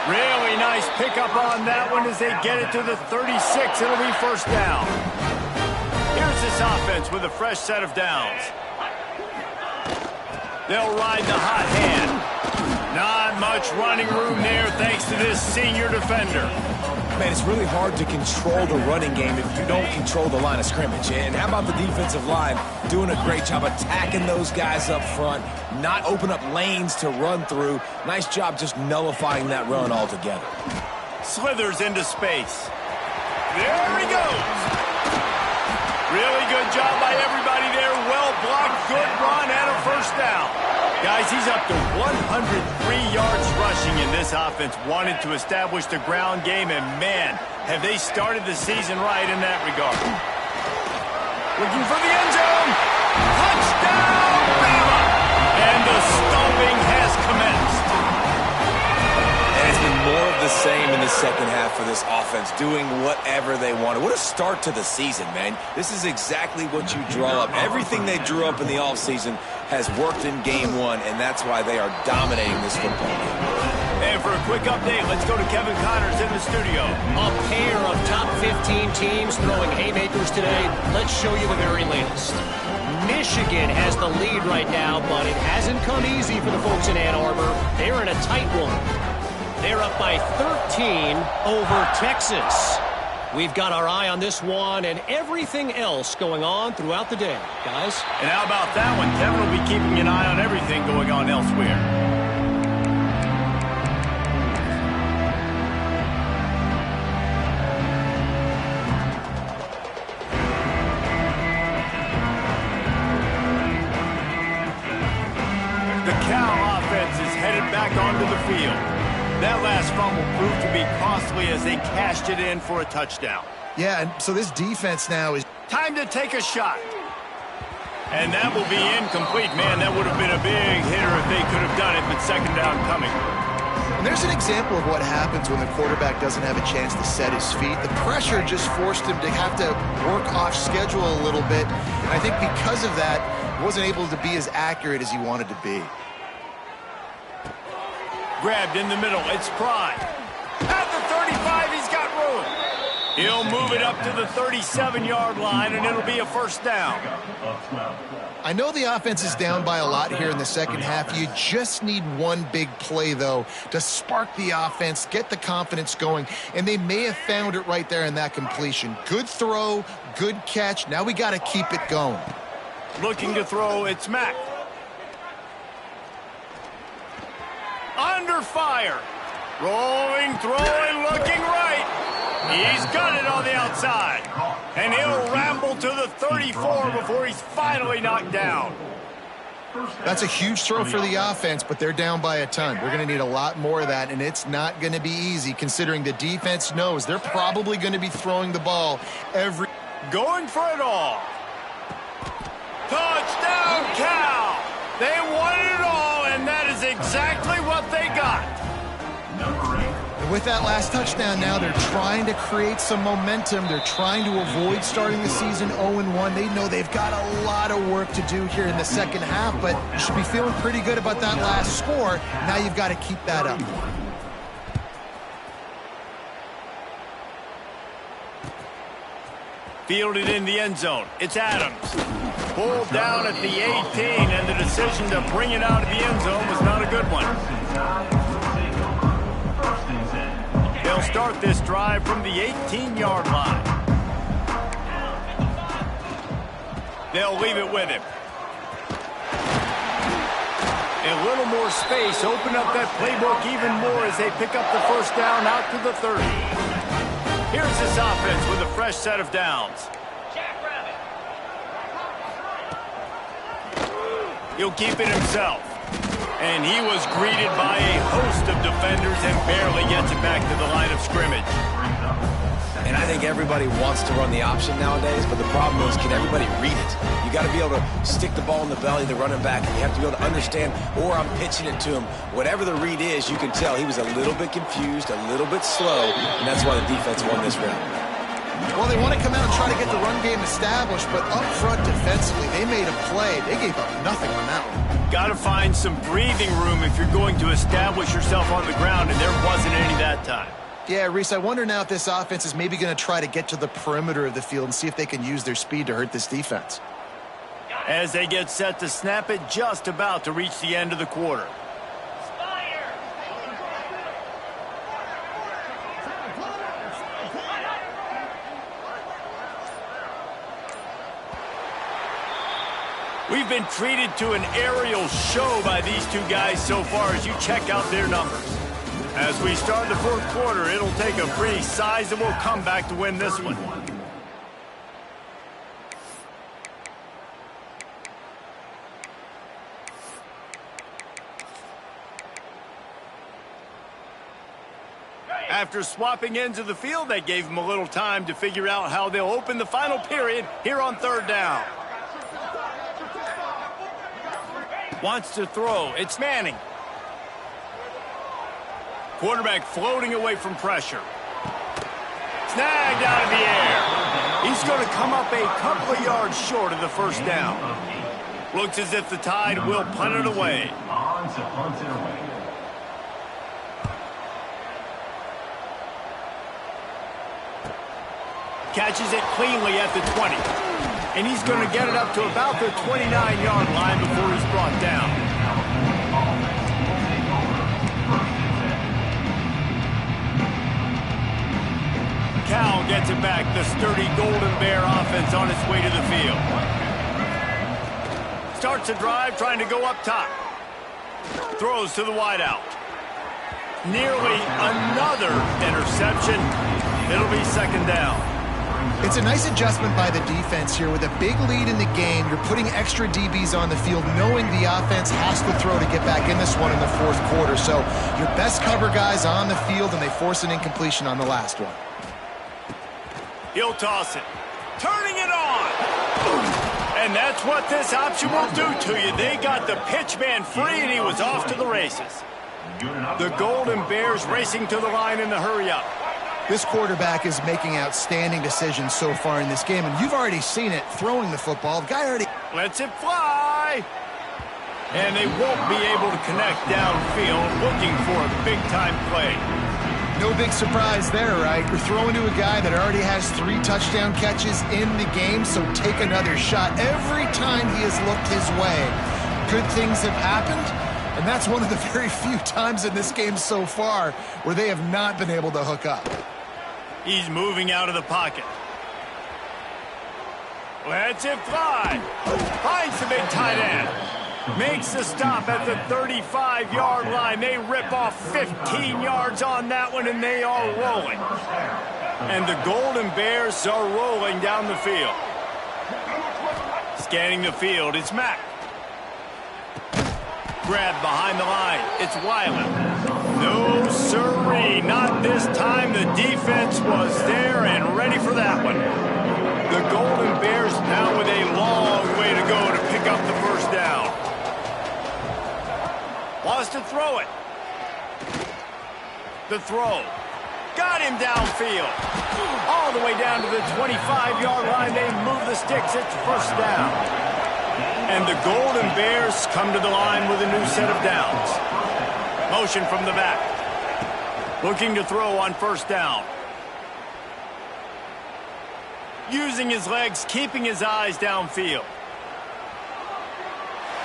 Really nice pickup on that one as they get it to the 36. It'll be first down. Here's this offense with a fresh set of downs. They'll ride the hot hand. Not much running room there thanks to this senior defender. Man, it's really hard to control the running game if you don't control the line of scrimmage. And how about the defensive line doing a great job attacking those guys up front, not open up lanes to run through. Nice job just nullifying that run altogether. Slithers into space. There he goes. Really good job by everybody there. Well blocked, good run, and a first down. Guys, he's up to 103 yards rushing, and this offense wanted to establish the ground game, and man, have they started the season right in that regard. Looking for the end zone. Touchdown, Bama! And the stomping has commenced. And it's been more of the same in the second half for this offense, doing whatever they wanted. What a start to the season, man. This is exactly what you draw up. Everything they drew up in the offseason has worked in game 1, and that's why they are dominating this football game. And for a quick update, let's go to Kevin Connors in the studio. A pair of top 15 teams throwing haymakers today. Let's show you the very latest. Michigan has the lead right now, but it hasn't come easy for the folks in Ann Arbor. They're in a tight one. They're up by 13 over Texas. We've got our eye on this one and everything else going on throughout the day, guys. And how about that one? Kevin will be keeping an eye on everything going on elsewhere. The Cal offense is headed back onto the field. That last fumble proved to be costly as they cashed it in for a touchdown. Yeah, and so this defense now is... Time to take a shot. And that will be incomplete. Man, that would have been a big hitter if they could have done it, but second down coming. And there's an example of what happens when the quarterback doesn't have a chance to set his feet. The pressure just forced him to have to work off schedule a little bit. And I think because of that, he wasn't able to be as accurate as he wanted to be. Grabbed in the middle, it's Prime. At the 35, he's got He'll move it up to the 37-yard line, and it'll be a first down. I know the offense is down by a lot here in the second half. You just need one big play, though, to spark the offense, get the confidence going, and they may have found it right there in that completion. Good throw, good catch. Now we got to keep it going. Looking to throw, it's Mack. Under fire. Rolling, throwing, looking right. He's got it on the outside. And he'll ramble to the 34 before he's finally knocked down. That's a huge throw for the offense, but they're down by a ton. We're going to need a lot more of that, and it's not going to be easy considering the defense knows they're probably going to be throwing the ball every... Going for it all. Touchdown, Cal! They won it all, and that is exactly what they got. With that last touchdown now, they're trying to create some momentum. They're trying to avoid starting the season 0-1. They know they've got a lot of work to do here in the second half, but you should be feeling pretty good about that last score. Now you've got to keep that up. Fielded in the end zone. It's Adams. Pulled down at the 18, and the decision to bring it out of the end zone was not a good one. They'll start this drive from the 18-yard line. They'll leave it with him. A little more space, open up that playbook even more as they pick up the first down out to the 30. Here's this offense with a fresh set of downs. He'll keep it himself. And he was greeted by a host of defenders and barely gets it back to the line of scrimmage. And I think everybody wants to run the option nowadays, but the problem is, can everybody read it? You got to be able to stick the ball in the belly of the running back, and you have to be able to understand, or I'm pitching it to him. Whatever the read is, you can tell he was a little bit confused, a little bit slow, and that's why the defense won this round. Well, they want to come out and try to get the run game established, but up front defensively, they made a play. They gave up nothing on that one. Got to find some breathing room if you're going to establish yourself on the ground, and there wasn't any that time. Yeah, Reese, I wonder now if this offense is maybe going to try to get to the perimeter of the field and see if they can use their speed to hurt this defense. As they get set to snap it, just about to reach the end of the quarter. We've been treated to an aerial show by these two guys so far as you check out their numbers. As we start the fourth quarter, it'll take a pretty sizable comeback to win this one. After swapping ends of the field, they gave them a little time to figure out how they'll open the final period here on third down. Wants to throw. It's Manning. Quarterback floating away from pressure. Snagged out of the air. He's going to come up a couple of yards short of the first down. Looks as if the Tide will punt it away. Catches it cleanly at the 20. And he's going to get it up to about the 29-yard line before he's brought down. Cal gets it back. The sturdy Golden Bear offense on its way to the field. Starts a drive trying to go up top. Throws to the wideout. Nearly another interception. It'll be second down. It's a nice adjustment by the defense here. With a big lead in the game, you're putting extra DBs on the field, knowing the offense has to throw to get back in this one in the fourth quarter. So your best cover guys on the field, and they force an incompletion on the last one. He'll toss it. Turning it on. And that's what this option will do to you. They got the pitch man free, and he was off to the races. The Golden Bears racing to the line in the hurry-up. This quarterback is making outstanding decisions so far in this game, and you've already seen it throwing the football. The guy already lets it fly. And they won't be able to connect downfield, looking for a big-time play. No big surprise there, right? You're throwing to a guy that already has 3 touchdown catches in the game, so take another shot. Every time he has looked his way, good things have happened, and that's one of the very few times in this game so far where they have not been able to hook up. He's moving out of the pocket. Lets it fly. Finds the big tight end. Makes the stop at the 35-yard line. They rip off 15 yards on that one, and they are rolling. And the Golden Bears are rolling down the field. Scanning the field, it's Mack. Grabbed behind the line, it's Wiley. No siree, not this time. The defense was there and ready for that one. The Golden Bears now with a long way to go to pick up the first down. Wants to throw it. The throw. Got him downfield. All the way down to the 25-yard line. They move the sticks. It's first down. And the Golden Bears come to the line with a new set of downs. Motion from the back. Looking to throw on first down. Using his legs, keeping his eyes downfield.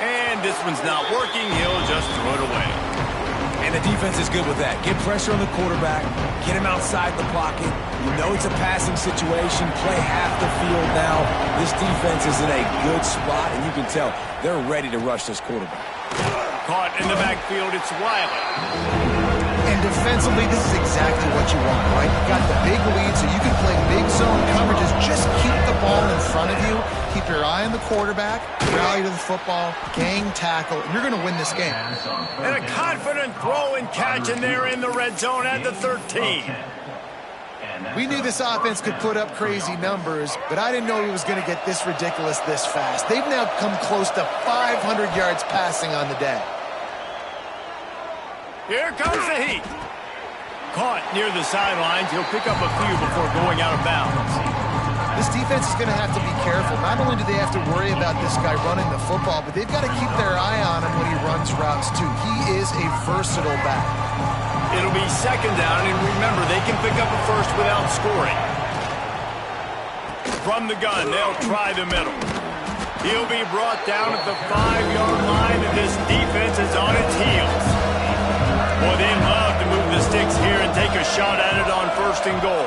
And this one's not working. He'll just throw it away. And the defense is good with that. Get pressure on the quarterback. Get him outside the pocket. You know it's a passing situation. Play half the field now. This defense is in a good spot, and you can tell they're ready to rush this quarterback. Caught in the backfield, it's Wiley. And defensively, this is exactly what you want, right? You got the big lead, so you can play big zone coverages. Just keep the ball in front of you. Keep your eye on the quarterback. Rally to the football. Gang tackle. And you're going to win this game. And a confident throw and catch, and they're in the red zone at the 13. We knew this offense could put up crazy numbers, but I didn't know he was going to get this ridiculous this fast. They've now come close to 500 yards passing on the day. Here comes the heat. Caught near the sidelines. He'll pick up a few before going out of bounds. This defense is going to have to be careful. Not only do they have to worry about this guy running the football, but they've got to keep their eye on him when he runs routes too. He is a versatile back. It'll be second down, and remember, they can pick up a first without scoring. From the gun, they'll try the middle. He'll be brought down at the 5-yard line, and this defense is on its heels. Boy, they love to move the sticks here and take a shot at it on first and goal.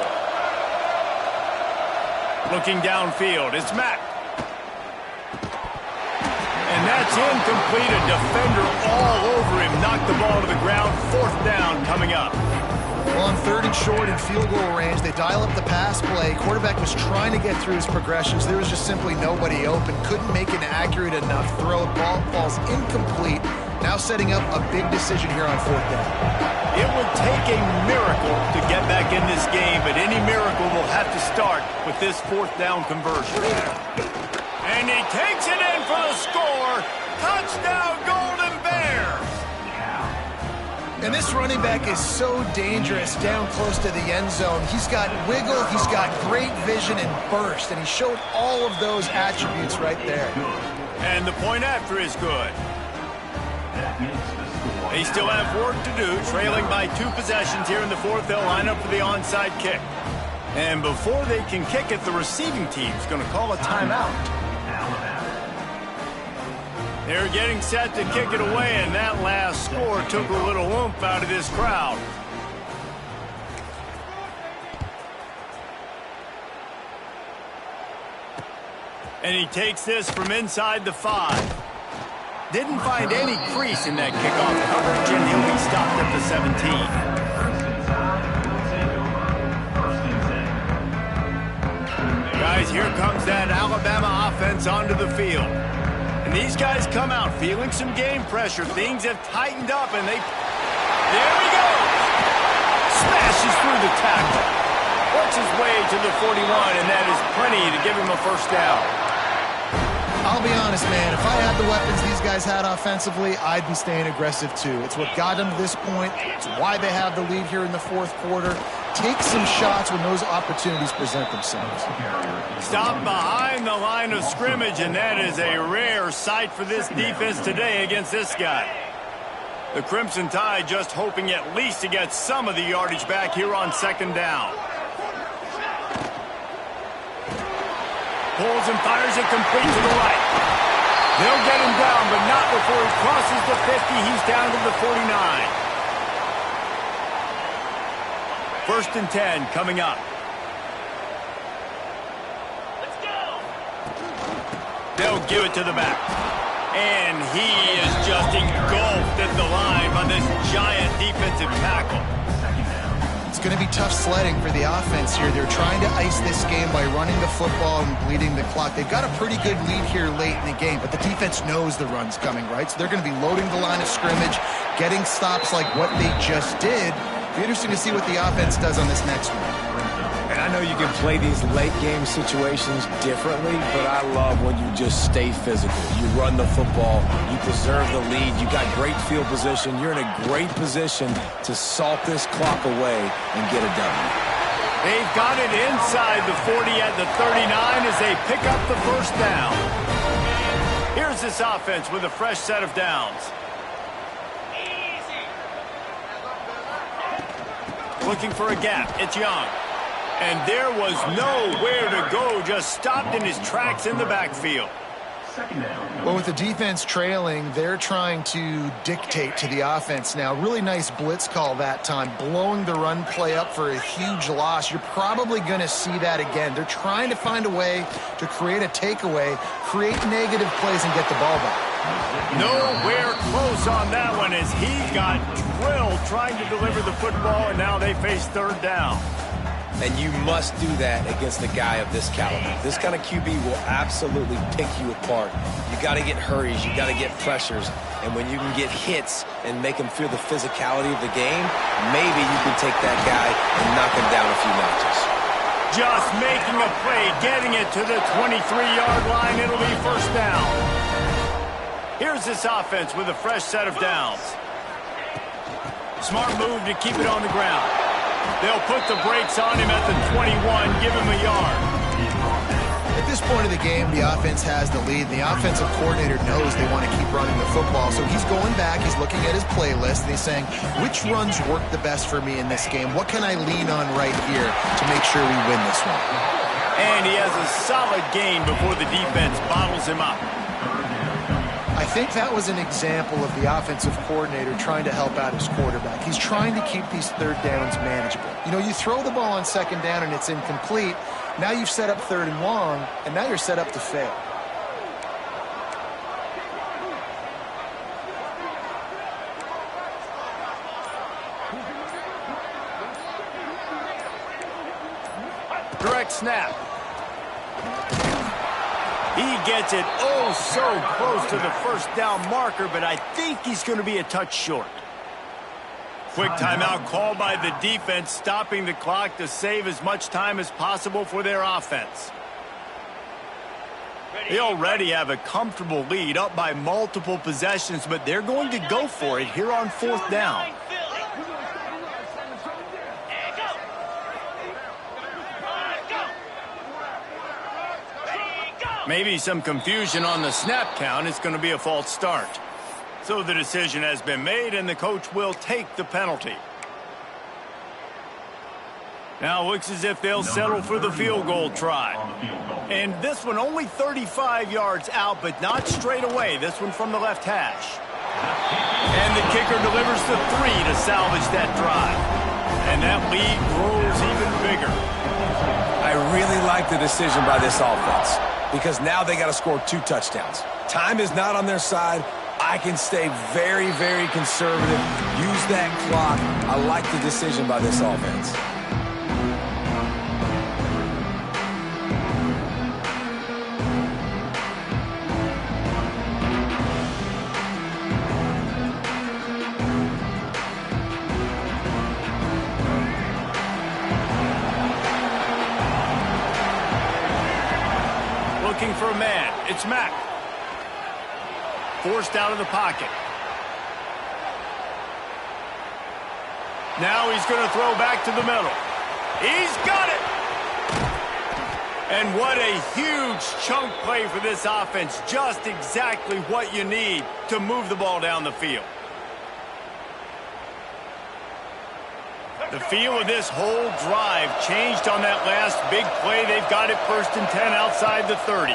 Looking downfield, it's Mack. And that's incomplete. A defender all over him. Knocked the ball to the ground. Fourth down coming up. Well, on third and short and field goal range, they dial up the pass play. Quarterback was trying to get through his progressions. There was just simply nobody open. Couldn't make an accurate enough throw. Ball falls incomplete. Now setting up a big decision here on fourth down. It would take a miracle to get back in this game, but any miracle will have to start with this fourth down conversion. And he takes it in for the score. Touchdown, Golden Bears! And this running back is so dangerous down close to the end zone. He's got wiggle, he's got great vision and burst, and he showed all of those attributes right there. And the point after is good. They still have work to do, trailing by 2 possessions here in the fourth. They'll line up for the onside kick. And before they can kick it, the receiving team's going to call a timeout. They're getting set to kick it away, and that last score took a little oomph out of this crowd. And he takes this from inside the 5. Didn't find any crease in that kickoff coverage, and he'll be stopped at the 17. Guys, here comes that Alabama offense onto the field. And these guys come out feeling some game pressure. Things have tightened up, and there he goes! Smashes through the tackle. Works his way to the 41, and that is plenty to give him a first down. I'll be honest, man, if I had the weapons these guys had offensively, I'd be staying aggressive too. It's what got them to this point. It's why they have the lead here in the fourth quarter. Take some shots when those opportunities present themselves. Stop behind the line of scrimmage, and that is a rare sight for this defense today against this guy. The Crimson Tide just hoping at least to get some of the yardage back here on second down. Pulls and fires it complete to the right. They'll get him down, but not before he crosses the 50. He's down to the 49. 1st and 10 coming up. Let's go. They'll give it to the back. And he is just engulfed at the line by this giant defensive tackle. It's going to be tough sledding for the offense here. They're trying to ice this game by running the football and bleeding the clock. They've got a pretty good lead here late in the game, but the defense knows the run's coming, right? So they're going to be loading the line of scrimmage, getting stops like what they just did. It'll be interesting to see what the offense does on this next one. And I know you can play these late game situations differently, but I love when you just stay physical. You run the football, you preserve the lead, you got great field position, you're in a great position to salt this clock away and get a W. They've got it inside the 40 at the 39 as they pick up the 1st down. Here's this offense with a fresh set of downs. Looking for a gap. It's Young. And there was nowhere to go, just stopped in his tracks in the backfield. Well, with the defense trailing, they're trying to dictate to the offense now. Really nice blitz call that time, blowing the run play up for a huge loss. You're probably going to see that again. They're trying to find a way to create a takeaway, create negative plays, and get the ball back. Nowhere close on that one as he got drilled trying to deliver the football, and now they face 3rd down. And you must do that against a guy of this caliber. This kind of QB will absolutely pick you apart. You got to get hurries, you got to get pressures, and when you can get hits and make him feel the physicality of the game, maybe you can take that guy and knock him down a few notches. Just making a play, getting it to the 23-yard line. It'll be 1st down. Here's this offense with a fresh set of downs. Smart move to keep it on the ground. They'll put the brakes on him at the 21, give him a yard. At this point of the game, the offense has the lead. The offensive coordinator knows they want to keep running the football. So he's going back, he's looking at his playlist, and he's saying, which runs work the best for me in this game? What can I lean on right here to make sure we win this one? And he has a solid gain before the defense bottles him up. I think that was an example of the offensive coordinator trying to help out his quarterback. He's trying to keep these 3rd downs manageable. You know, you throw the ball on 2nd down and it's incomplete. Now you've set up 3rd and long, and now you're set up to fail. Direct snap. He gets it oh so close to the 1st down marker, but I think he's going to be a touch short. Quick timeout called by the defense, stopping the clock to save as much time as possible for their offense. They already have a comfortable lead, up by multiple possessions, but they're going to go for it here on 4th down. Maybe some confusion on the snap count. It's going to be a false start. So the decision has been made, and the coach will take the penalty. Now looks as if they'll settle for the field goal try. And this one only 35 yards out, but not straight away. This one from the left hash. And the kicker delivers the 3 to salvage that drive. And that lead grows even bigger. I really like the decision by this offense, because now they got to score 2 touchdowns. Time is not on their side. I can stay very, very conservative, use that clock. I like the decision by this offense. Looking for a man. It's Mack. Forced out of the pocket. Now he's going to throw back to the middle. He's got it! And what a huge chunk play for this offense. Just exactly what you need to move the ball down the field. The feel of this whole drive changed on that last big play. They've got it 1st and 10 outside the 30.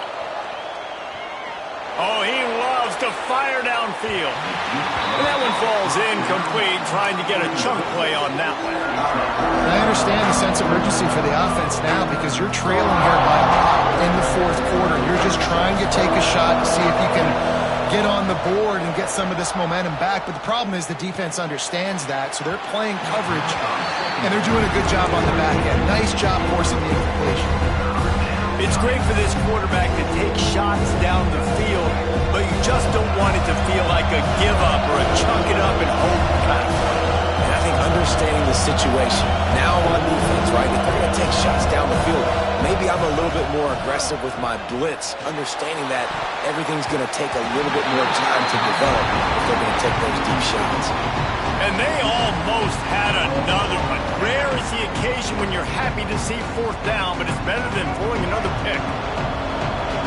Oh, he loves to fire downfield. And that one falls incomplete, trying to get a chunk play on that one. I understand the sense of urgency for the offense now because you're trailing here by a lot in the 4th quarter. You're just trying to take a shot to see if you can get on the board and get some of this momentum back. But the problem is the defense understands that, so they're playing coverage, and they're doing a good job on the back end. Nice job forcing the incompletion. It's great for this quarterback to take shots down the field, but you just don't want it to feel like a give-up or a chunk it up and hope kind of play. And I think understanding the situation, now I'm on defense, right? If they're going to take shots down the field, maybe I'm a little bit more aggressive with my blitz, understanding that everything's going to take a little bit more time to develop if they're going to take those deep shots. And they almost had another one. Rare is the occasion when you're happy to see 4th down, but it's better than pulling another pick.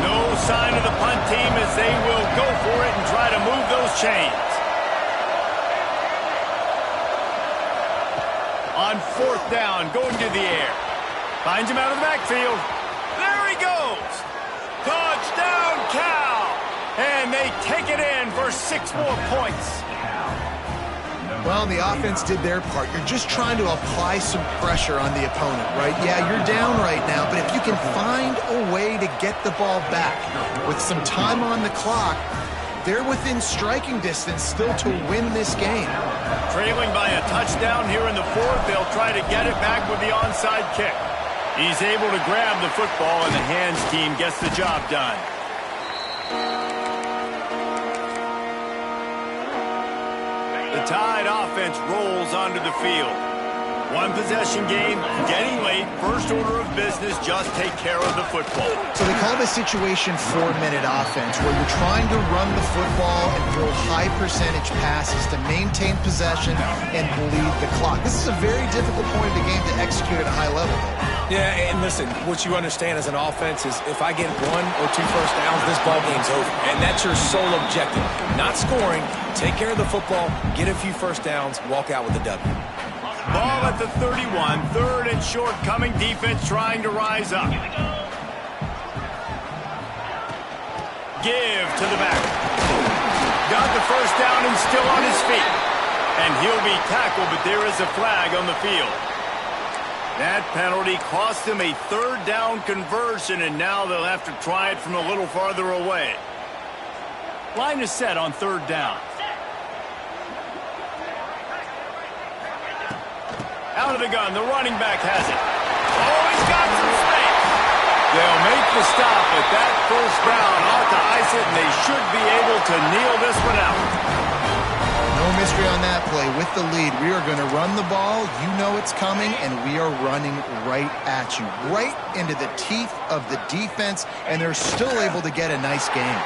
No sign of the punt team as they will go for it and try to move those chains. On 4th down, going to the air. Finds him out of the backfield. There he goes. Touchdown, Cal. And they take it in for 6 more points. Well, the offense did their part. You're just trying to apply some pressure on the opponent, right? Yeah, you're down right now, but if you can find a way to get the ball back with some time on the clock, they're within striking distance still to win this game. Trailing by a touchdown here in the 4th, they'll try to get it back with the onside kick. He's able to grab the football, and the hands team gets the job done. The Tide offense rolls onto the field. 1 possession game, getting late, first order of business, just take care of the football. So they call this situation 4-minute offense, where you're trying to run the football and throw high percentage passes to maintain possession and bleed the clock. This is a very difficult point of the game to execute at a high level. Yeah, and listen, what you understand as an offense is if I get 1 or 2 first downs, this ball game's over. And that's your sole objective. Not scoring, take care of the football, get a few first downs, walk out with a W. Ball at the 31, 3rd and short, coming defense trying to rise up. Give to the back. Got the first down and still on his feet. And he'll be tackled, but there is a flag on the field. That penalty cost him a 3rd down conversion, and now they'll have to try it from a little farther away. Line is set on 3rd down. Out of the gun, the running back has it. Oh, he's got some space. They'll make the stop, but that first down ought to ice it, and they should be able to kneel this one out. No mystery on that play. With the lead, we are going to run the ball. You know it's coming, and we are running right at you, right into the teeth of the defense, and they're still able to get a nice game.